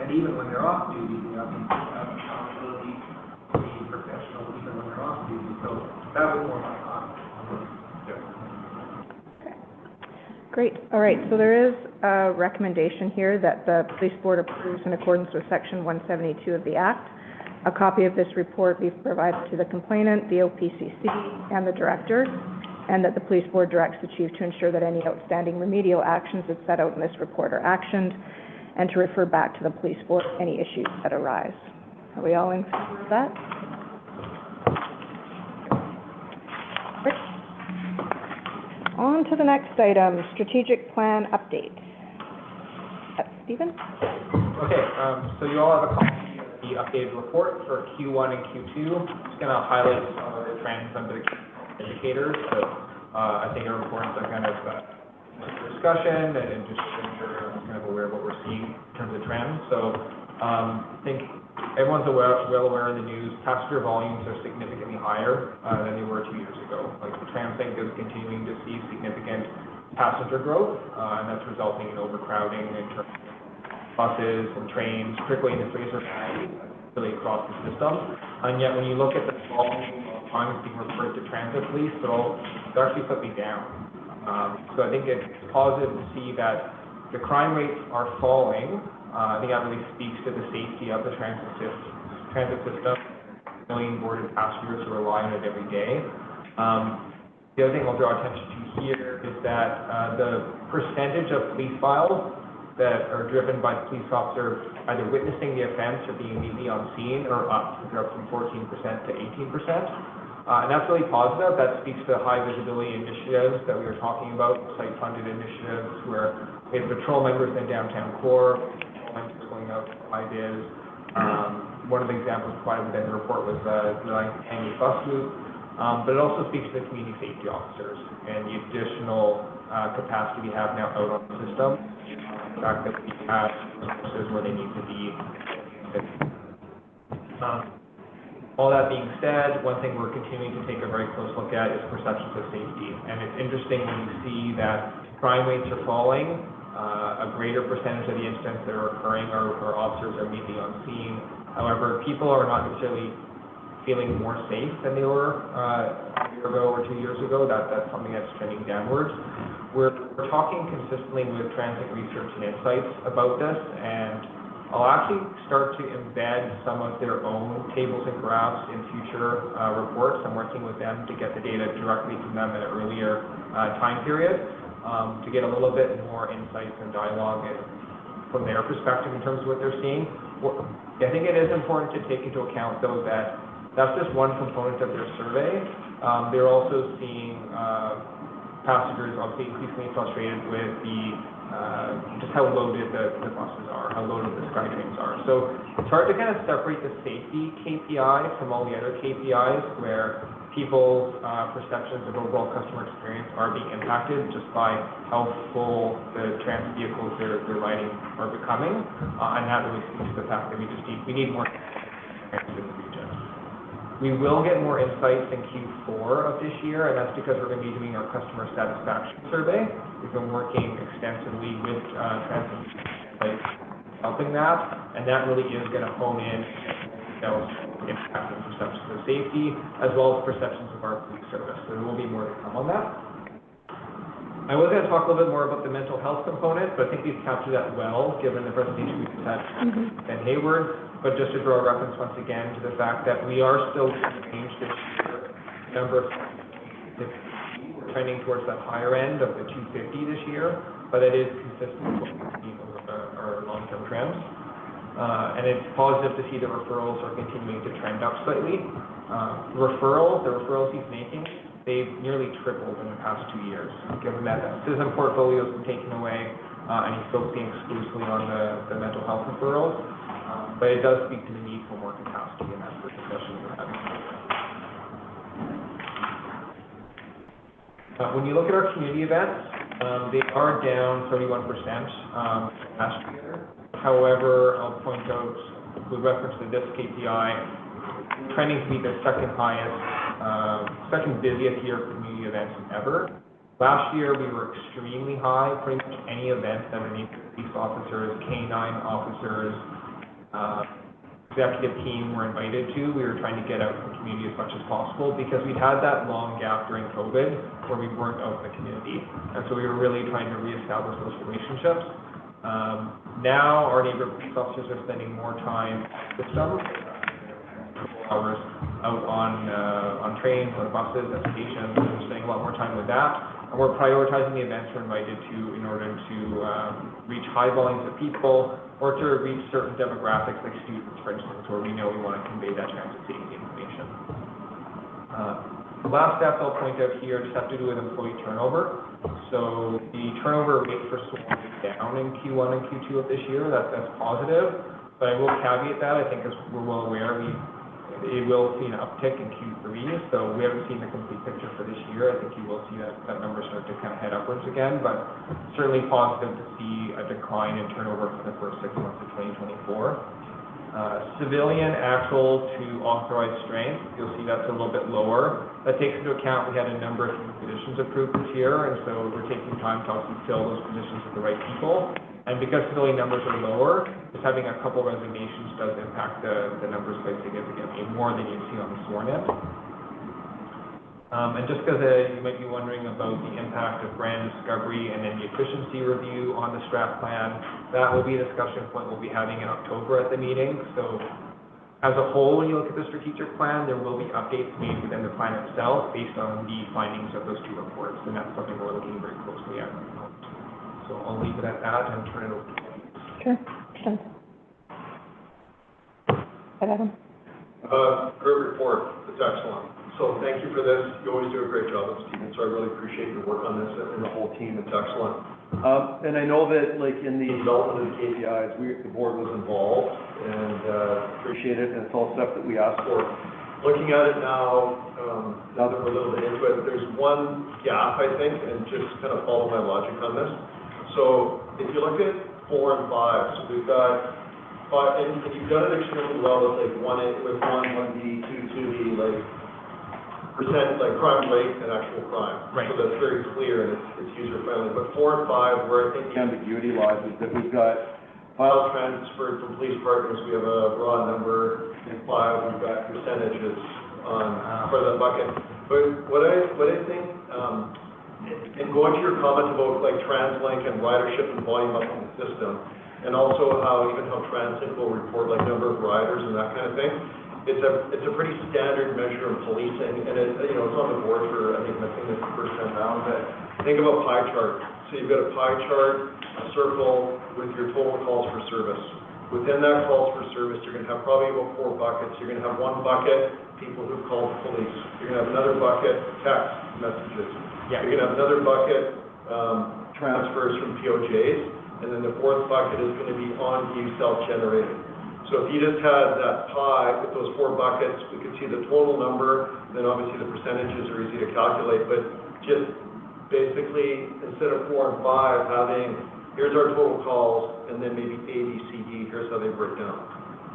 And even when they're off duty, they obviously have accountability to be professional even when they're off duty. So that was more my thought. Great. All right. So there is a recommendation here that the Police Board approves in accordance with Section 172 of the Act. A copy of this report be provided to the complainant, the OPCC, and the director, and that the Police Board directs the chief to ensure that any outstanding remedial actions that set out in this report are actioned, and to refer back to the Police Board any issues that arise. Are we all in favor of that? On to the next item, strategic plan update. Stephen? Okay, so you all have a copy of the updated report for Q1 and Q2. I'm just going to highlight some of the trends under the indicators that I think are important to kind of discussion and just ensure everyone's kind of aware of what we're seeing in terms of trends. So I think everyone's well aware in the news, passenger volumes are significantly higher than they were 2 years ago. Like the TransLink is continuing to see significant passenger growth, and that's resulting in overcrowding in terms of buses and trains, particularly in the Fraser Valley, really across the system. And yet when you look at the volume of times being referred to transit police, they're actually slightly down. So I think it's positive to see that the crime rates are falling. I think that really speaks to the safety of the transit system, million boarded passengers who rely on it every day. The other thing I'll draw attention to here is that the percentage of police files that are driven by police officers either witnessing the offense or being immediately on scene are up. They're up from 14% to 18%. And that's really positive. That speaks to the high visibility initiatives that we were talking about, site-funded initiatives where we have patrol members in downtown core, going out to ideas. One of the examples provided within the report was the Hangy bus loop, but it also speaks to the community safety officers and the additional capacity we have now out on the system. The fact that we have resources where they need to be. All that being said, one thing we're continuing to take a very close look at is perceptions of safety. And it's interesting when you see that crime rates are falling, a greater percentage of the incidents that are occurring are officers are immediately on scene. However, people are not necessarily feeling more safe than they were a year ago or 2 years ago. That's something that's trending downwards. We're talking consistently with Transit Research and Insights about this, and I'll actually start to embed some of their own tables and graphs in future reports. I'm working with them to get the data directly from them at an earlier time period, to get a little bit more insights and dialogue from their perspective in terms of what they're seeing. I think it is important to take into account, though, that that's just one component of their survey. They're also seeing passengers obviously increasingly frustrated with the just how loaded the buses are, how loaded the SkyTrains are. So it's hard to kind of separate the safety KPI from all the other KPIs where people's perceptions of overall customer experience are being impacted just by how full the transit vehicles they're riding are becoming. And that really speaks to the fact that we need more transparency in the region. We will get more insights in Q4 of this year, and that's because we're going to be doing our customer satisfaction survey. We've been working extensively with Transit helping that, and that really is gonna hone in, impact on perceptions of safety, as well as perceptions of our police service. So there will be more to come on that. I was gonna talk a little bit more about the mental health component, but I think we've captured that well, given the presentation we just had Ben Hayward. But just to draw a reference once again to the fact that we are still in range this year, number of, we're trending towards that higher end of the 250 this year, but it is consistent with what we've seen over our long-term trends. And it's positive to see the referrals are continuing to trend up slightly. The referrals he's making, they've nearly tripled in the past 2 years, given that the CISM portfolio has been taken away, and he's focusing exclusively on the mental health referrals. But it does speak to the need for more capacity, and that's the discussion we're having. When you look at our community events, they are down 31% last year. However, I'll point out, with reference to this KPI, trending to be the second busiest year for community events ever. Last year, we were extremely high. Pretty much any event that any police officers, K-9 officers, executive team were invited to, we were trying to get out in the community as much as possible, because we'd had that long gap during COVID where we weren't out in the community. And so we were really trying to reestablish those relationships. Now, our neighborhood police officers are spending more time with them, hours out on trains, on buses, at stations, and we're spending a lot more time with that. And we're prioritizing the events we're invited to in order to reach high volumes of people, or to reach certain demographics like students, for instance, where we know we want to convey that transit safety information. The last stats I'll point out here just have to do with employee turnover. So the turnover rate for SOAR is down in Q1 and Q2 of this year. That's positive, but I will caveat that. I think, as we're well aware, it will see an uptick in Q3, so we haven't seen the complete picture for this year. I think you will see that number start to kind of head upwards again, but certainly positive to see a decline in turnover for the first 6 months of 2024. Civilian actual to authorized strength, you'll see that's a little bit lower. That takes into account we had a number of new positions approved this year, and so we're taking time to obviously fill those positions with the right people. And because civilian numbers are lower, just having a couple resignations does impact the numbers quite significantly, more than you'd see on the sworn in. And just because you might be wondering about the impact of brand discovery and then the efficiency review on the strat plan, that will be a discussion point we'll be having in October at the meeting. So as a whole, when you look at the strategic plan, there will be updates made within the plan itself based on the findings of those 2 reports, and that's something we're looking very closely at. So I'll leave it at that and turn it over to you. Sure. Sure. Adam? Great report. It's excellent. So thank you for this. You always do a great job, Stephen, so I really appreciate your work on this and the whole team. It's excellent. And I know that, like, in the development of the KPIs, the board was involved, and appreciate it, and it's all stuff that we asked for. Looking at it now, now that we're a little bit into it, there's one gap, I think, and just kind of follow my logic on this. So if you look at 4 and 5, so we've got 5, and you've done it extremely well with, like, 1B, 2B, like, percent, like, crime rate and actual crime. Right. So that's very clear, and it's user-friendly. But 4 and 5, where I think the ambiguity lies is that we've got files transferred from police departments, we have a raw number. In 5, we've got percentages on, for the bucket. But what I think, and going to your comment about, like, TransLink and ridership and volume up in the system, and also how TransLink will report, like, number of riders and that kind of thing, it's a pretty standard measure of policing, and it's on the board for, I think this first time around, but think of a pie chart. So you've got a pie chart, a circle with your total calls for service. Within that calls for service, you're gonna have probably about 4 buckets. You're gonna have 1 bucket, people who've called the police. You're gonna have another bucket, text messages. Yeah. You're gonna have another bucket, transfers from POJs, and then the 4th bucket is gonna be on-view self-generated. So if you just had that pie with those 4 buckets, we could see the total number, then obviously the percentages are easy to calculate, but just basically, instead of 4 and 5, having, here's our total calls, and then maybe A, B, C, D, here's how they break down.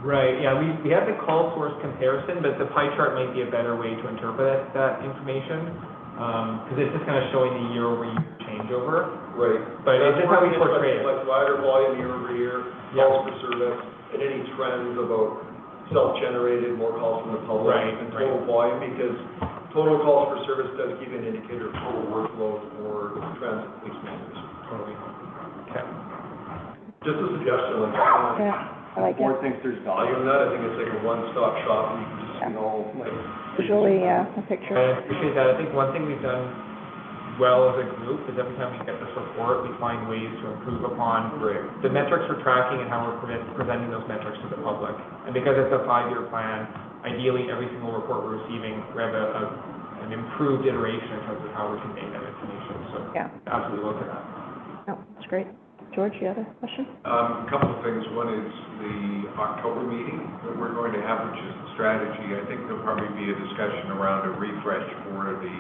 Right, yeah, we have the call source comparison, but the pie chart might be a better way to interpret that information. because it's just kind of showing the year-over-year changeover. Right. But it's just how we portray it. Like rider volume year over year, calls for service, and any trends about self-generated, more calls from the public, Right, and total volume, because total calls for service does give an indicator of total workload for transit police managers. Totally. Okay. Just a suggestion, like, Yeah, I like if the board it. thinks there's value in that, I think it's like a one-stop shop, and you can just see all, like. Visually, yeah, a picture. I appreciate that. I think one thing we've done well as a group is every time we get this report, we find ways to improve upon the metrics we're tracking and how we're presenting those metrics to the public. And because it's a 5-year plan, ideally, every single report we're receiving, we have an improved iteration in terms of how we're conveying that information. So Yeah. absolutely look at that. No, that's great. George, you have a question? A couple of things. One is the October meeting that we're going to have, which is the strategy. I think there'll probably be a discussion around a refresh for the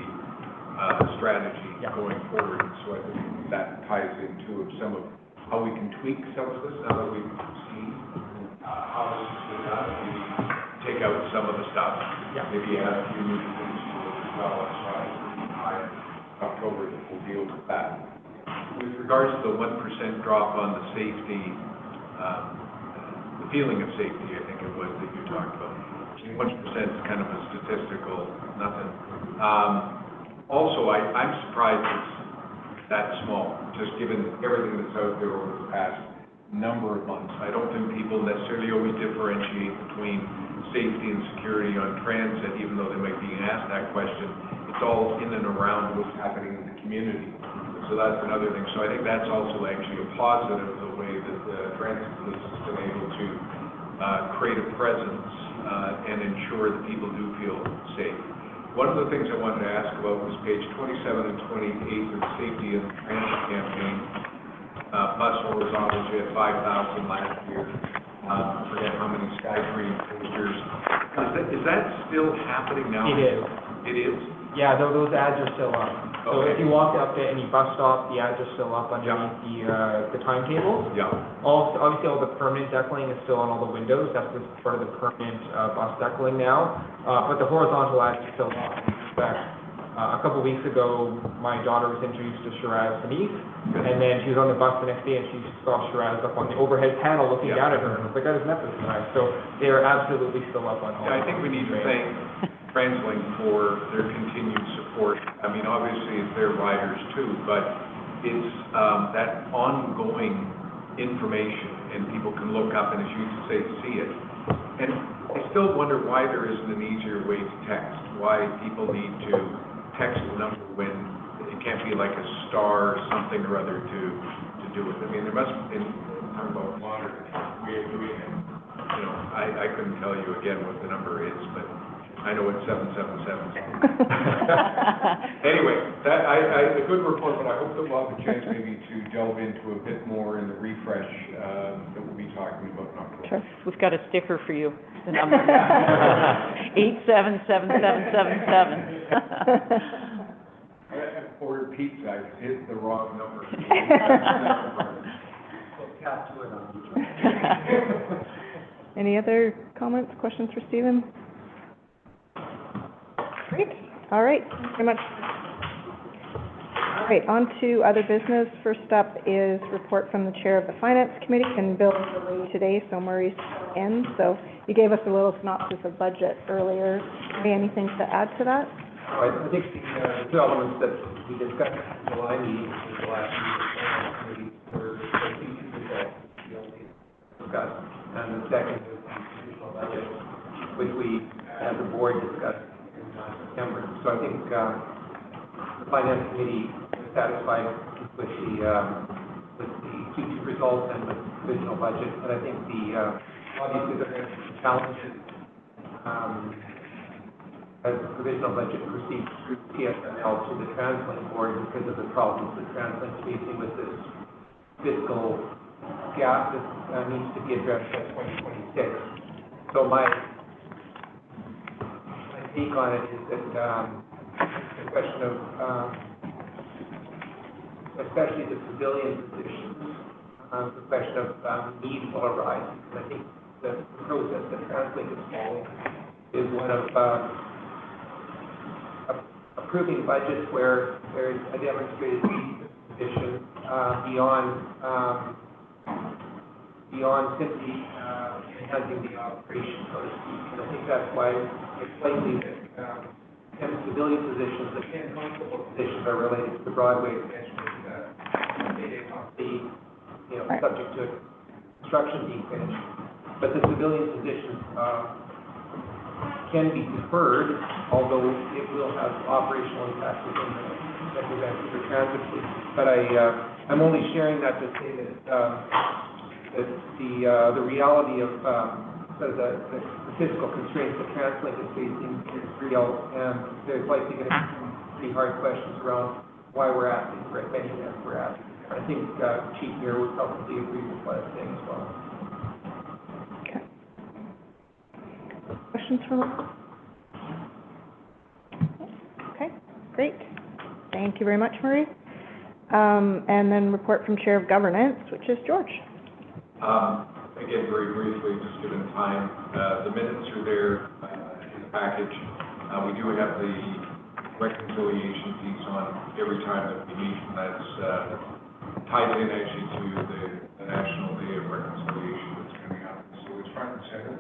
strategy going forward. So I think that ties into some of how we can tweak some of this now that we've seen how this has been done. Maybe take out some of the stuff. Maybe add a few new things to it as well. So I think by October we'll deal with that. With regards to the 1% drop on the safety, the feeling of safety, I think it was that you talked about. 1% is kind of a statistical nothing. Also, I'm surprised it's that small, just given everything that's out there over the past number of months. I don't think people necessarily always differentiate between safety and security on transit, even though they might be asked that question. It's all in and around what's happening in the community. So that's another thing. So I think that's also actually a positive, the way that the transit police has been able to create a presence and ensure that people do feel safe. One of the things I wanted to ask about was page 27 and 28 of the Safety in the Transit campaign. Bus horizontal, we had 5,000 last year. I forget how many Sky Green posters. Is that still happening now? It is. It is? Yeah, those ads are still up. So Okay. if you walk up to any bus stop, the ads are still up underneath the timetables. Yeah. Obviously, all the permanent deckling is still on all the windows. That's just part of the permanent bus deckling now. But the horizontal ads are still up. In fact, a couple of weeks ago, my daughter was introduced to Shiraz Hanif, and then she was on the bus the next day and she saw Shiraz up on the overhead panel looking down at her. And I was like, I just met this guy. So they are absolutely still up on all. Yeah, I think we need to thank TransLink for their continued support. I mean, obviously, it's their riders too, but it's that ongoing information, and people can look up and, as you say, see it. And I still wonder why there isn't an easier way to text, why people need to text the number when it can't be like a star or something or other to do it. I mean, there must be, talking about modern way of doing it. You know, I couldn't tell you again what the number is, but I know it's 777. Anyway, a good report, but I hope that we'll have a chance maybe to delve into a bit more in the refresh that we'll be talking about in October. Sure. We've got a sticker for you, the number. 877777. I ordered pizza, I hit the wrong number. Any other comments, questions for Stephen? Great. All right. Thank you very much. All right, on to other business. First up is report from the Chair of the Finance Committee, and Bill is away today, so Murray's in. So you gave us a little synopsis of budget earlier. Anything to add to that? I think the two elements that we discussed in July meeting, the last meeting, were the Q2 results, we only discussed, and the second was the additional budget, which we, as a board, discussed in September. So I think the Finance Committee was satisfied with the Q2 results and with the provisional budget, and I think obviously there are some challenges as the provisional budget proceeds through TSNL to the TransLink board because of the problems that TransLink's facing with this fiscal gap that needs to be addressed by 2026. So my take on it is that the question of especially the civilian positions, the question of need will arise. And I think the process that TransLink is following is one of approving budgets where there's a demonstrated need for position, beyond simply enhancing the operation, so to speak. And I think that's why it's likely that and civilian positions, the constable positions are related to the Broadway extension, subject to construction being finished. But the civilian positions can be deferred, although it will have operational impacts within the Metro Vancouver Transit Fleet. But I'm only sharing that to say that the reality of the physical constraints that TransLink is facing is real, and there's likely going to be some pretty hard questions around why we're asking for as many as we're asking. I think Chief Muir would probably agree with what I'm saying as well. Okay. Questions from the board? Okay, great. Thank you very much, Marie. And then report from Chair of Governance, which is George. Again, very briefly, just given time, the minutes are there in the package. We do have the reconciliation piece on every time that we meet, and that's tied in actually to the National Day of Reconciliation that's coming up. So it's front and center,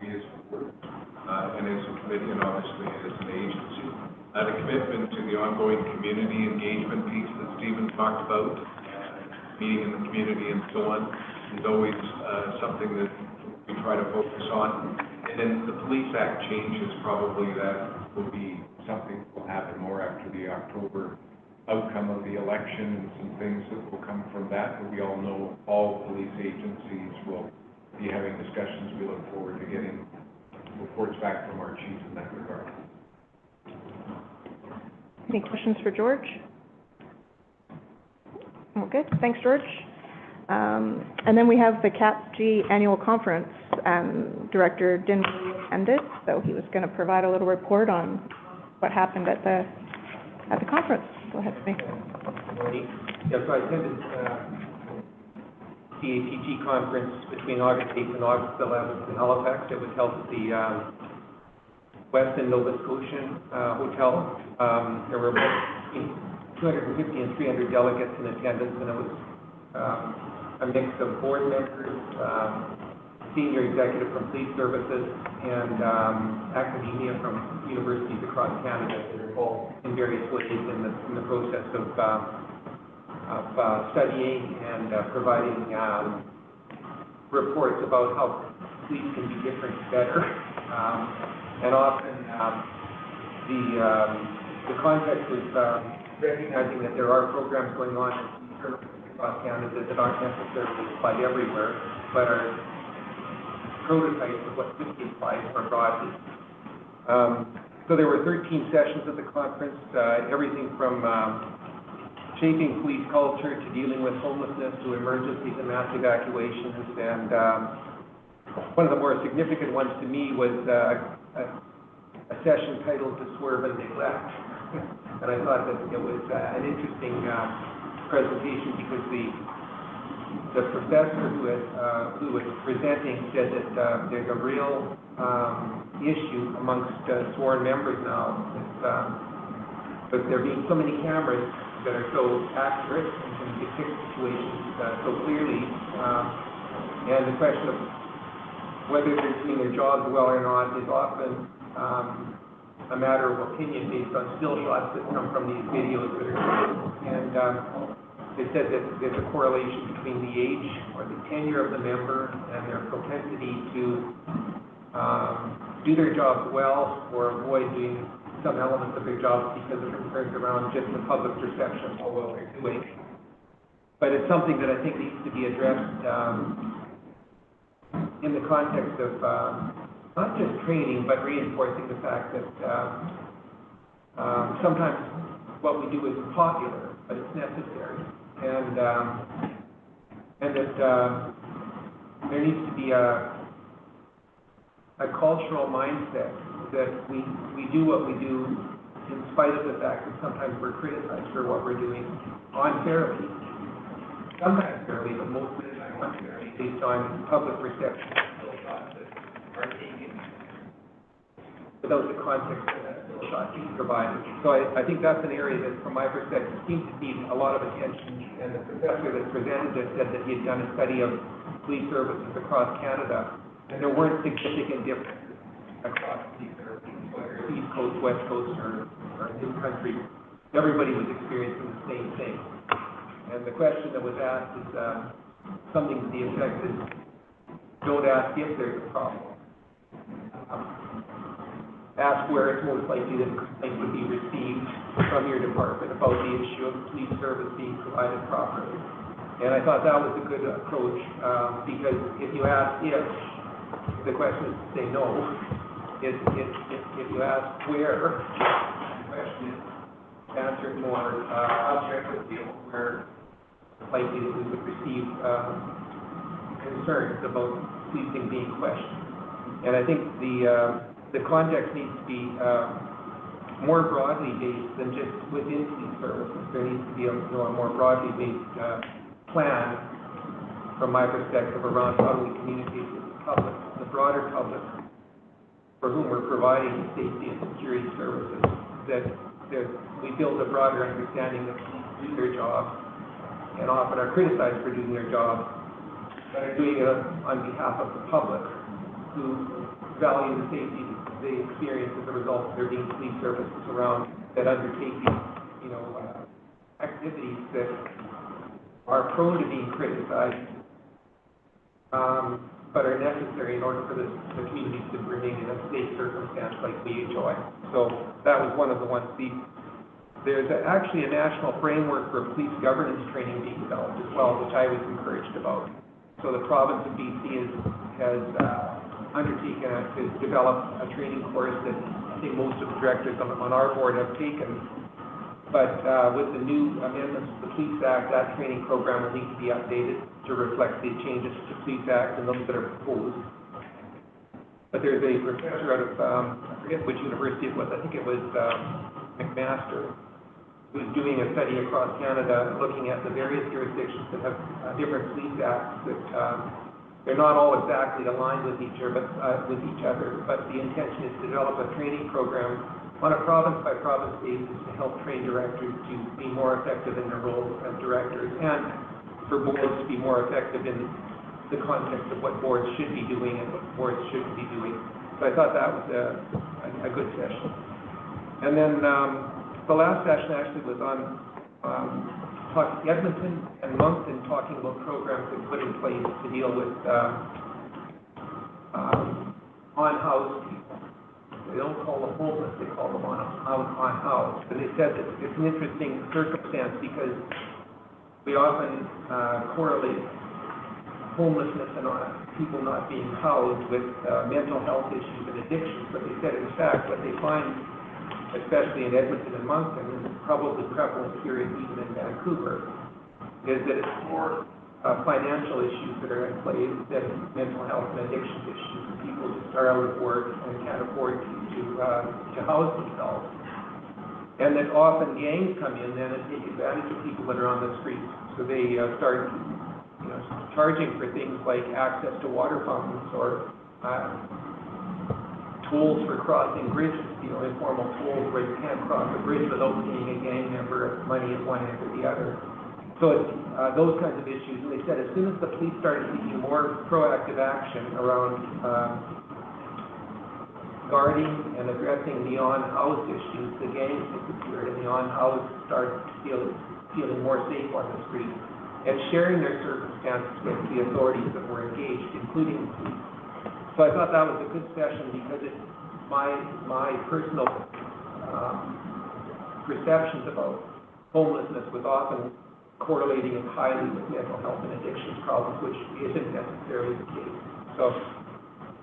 we as a board, and as a committee, and obviously as an agency. The commitment to the ongoing community engagement piece that Stephen talked about, meeting in the community and so on, is always something that we try to focus on. And then the Police Act changes, probably that will be something that will happen more after the October outcome of the election, and some things that will come from that. But we all know all police agencies will be having discussions. We look forward to getting reports back from our chief in that regard. Any questions for George? Oh, good. Thanks, George. And then we have the CAPG annual conference. Director Dinwiddie attended, so he was going to provide a little report on what happened at the conference. Go ahead, Nick. Good morning. Yes, so I attended the CAPG conference between August 8th and August 11th in Halifax. It was held at the Westin Nova Scotian Hotel. There were between 250 and 300 delegates in attendance, and it was a mix of board members, senior executive from police services, and academia from universities across Canada that are involved in various ways in the process of studying and providing reports about how police can be different, better, and often the context is recognizing that there are programs going on across Canada that aren't necessarily applied everywhere, but are prototypes of what could be applied more broadly. So there were 13 sessions at the conference, everything from shaping police culture to dealing with homelessness to emergencies and mass evacuations. And one of the more significant ones to me was a session titled "To Swerve and Neglect." And I thought that it was an interesting presentation because the professor who was presenting said that there's a real issue amongst sworn members now, but there being so many cameras that are so accurate and can depict situations so clearly, and the question of whether they're doing their jobs well or not is often a matter of opinion based on still shots that come from these videos that are taken. And they said that there's a correlation between the age or the tenure of the member and their propensity to do their jobs well or avoid doing some elements of their jobs because of concerns around just the public perception of how well they're doing. But it's something that I think needs to be addressed in the context of not just training, but reinforcing the fact that sometimes what we do isn't popular, but it's necessary. And that there needs to be a cultural mindset that we do what we do in spite of the fact that sometimes we're criticized for what we're doing unfairly. Sometimes fairly, but most of the time unfairly, based on public perception of still shots that are taken without the context of that still shot being provided. So I think that's an area that, from my perspective, seems to need a lot of attention. And the professor that presented it said that he had done a study of police services across Canada, and there weren't significant differences across police services, whether it's East Coast, West Coast, or this country. Everybody was experiencing the same thing. And the question that was asked is something to the effect is, don't ask if there's a problem. Ask where it's most likely that a complaint would be received from your department about the issue of police service being provided properly. And I thought that was a good approach, because if you ask if, the question is to say no. If you ask where, the question is to answer it more objectively, where it's likely that we would receive concerns about policing being questioned. And I think the context needs to be more broadly based than just within police services. There needs to be a more broadly based plan, from my perspective, around how do we communicate with the public, the broader public, for whom we're providing safety and security services, that we build a broader understanding that police do their job, and often are criticized for doing their job, but are doing it on behalf of the public, who value the safety they experience as a result of there being police services around that undertake these, activities that are prone to being criticized, but are necessary in order for the communities to remain in a safe circumstance like we enjoy. So that was one of the ones. There's actually a national framework for police governance training being developed as well, which I was encouraged about. So the province of BC has undertaken to develop a training course that I think most of the directors on our board have taken. But with the new amendments to the Police Act, that training program will need to be updated to reflect the changes to the Police Act and those that are proposed. But there's a professor out of, I forget which university it was, I think it was McMaster, who's doing a study across Canada looking at the various jurisdictions that have different police acts that they're not all exactly aligned with each other, but the intention is to develop a training program on a province-by-province basis to help train directors to be more effective in their roles as directors, and for boards to be more effective in the context of what boards should be doing and what boards shouldn't be doing. So I thought that was a good session. And then the last session actually was on Edmonton and Moncton, talking about programs that put in place to deal with on-house people. They don't call them homeless, they call them on-house. But they said that it's an interesting circumstance because we often correlate homelessness and people not being housed with mental health issues and addictions. But they said, in fact, what they find, especially in Edmonton and Moncton, and probably prevalent here even in Vancouver, is that it's more financial issues that are in play than mental health and addiction issues. People just are out of work and can't afford to house themselves. And that often gangs come in then and take advantage of people that are on the streets. So they start charging for things like access to water fountains or tolls for crossing bridges, informal tolls where you can't cross a bridge without paying a gang member money at one end or the other. So it's those kinds of issues. And they said as soon as the police started taking more proactive action around guarding and addressing the on-house issues, the gangs disappeared and the on-house started feeling more safe on the street and sharing their circumstances with the authorities that were engaged, including the police. So I thought that was a good session because my personal perceptions about homelessness was often correlating it highly with mental health and addiction problems, which isn't necessarily the case. So,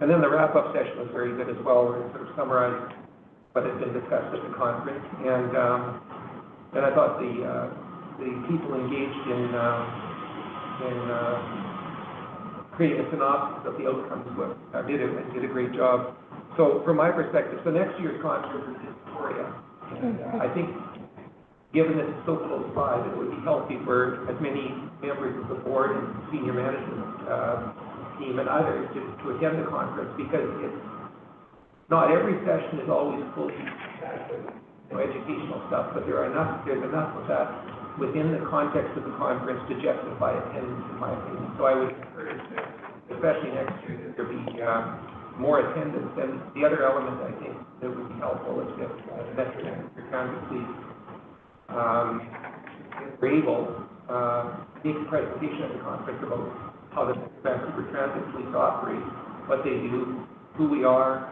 and then the wrap-up session was very good as well, where it sort of summarized what had been discussed at the conference. And I thought the people engaged in creating a synopsis of the outcomes did a great job. So from my perspective, so next year's conference is in Victoria. And I think, given that it's so close by, that it would be healthy for as many members of the board and senior management team and others to attend the conference, because not every session is always fully packed with, educational stuff, but there's enough of that within the context of the conference to justify attendance, in my opinion. So I would encourage that, especially next year, that there be more attendance. And the other element I think that would be helpful is if the Metro Vancouver Transit Police, if we're able, make a presentation at the conference about how the Vancouver Transit Police operate, what they do, who we are,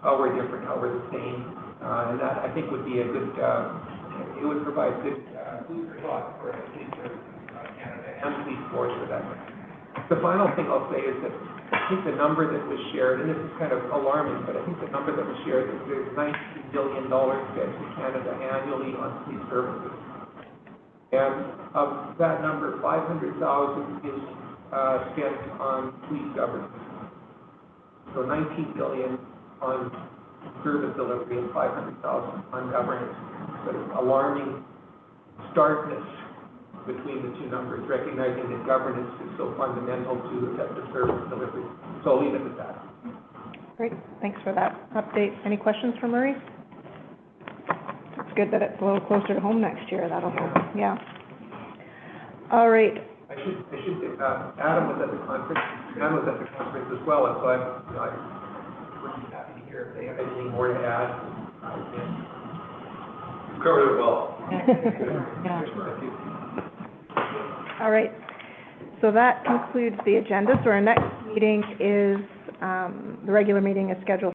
how we're different, how we're the same. And that, I think, would be a good, it would provide good food for thought for police services in Canada and police force for that matter. The final thing I'll say is that I think the number that was shared, and this is kind of alarming, but I think the number that was shared is there's $19 billion spent in Canada annually on police services. And of that number, 500,000 is spent on police governance. So 19 billion on service delivery and 500,000 on governance. Sort of alarming starkness between the two numbers, recognizing that governance is so fundamental to effective service delivery. So I'll leave it at that. Great, thanks for that update. Any questions for Murray? It's good that it's a little closer to home next year, that'll help, yeah. All right. I should Adam was at the conference, Ann was at the conference as well, and so I would be happy to hear if they have anything more to add. You've covered it well. All right, so that concludes the agenda. So our next meeting is, the regular meeting is scheduled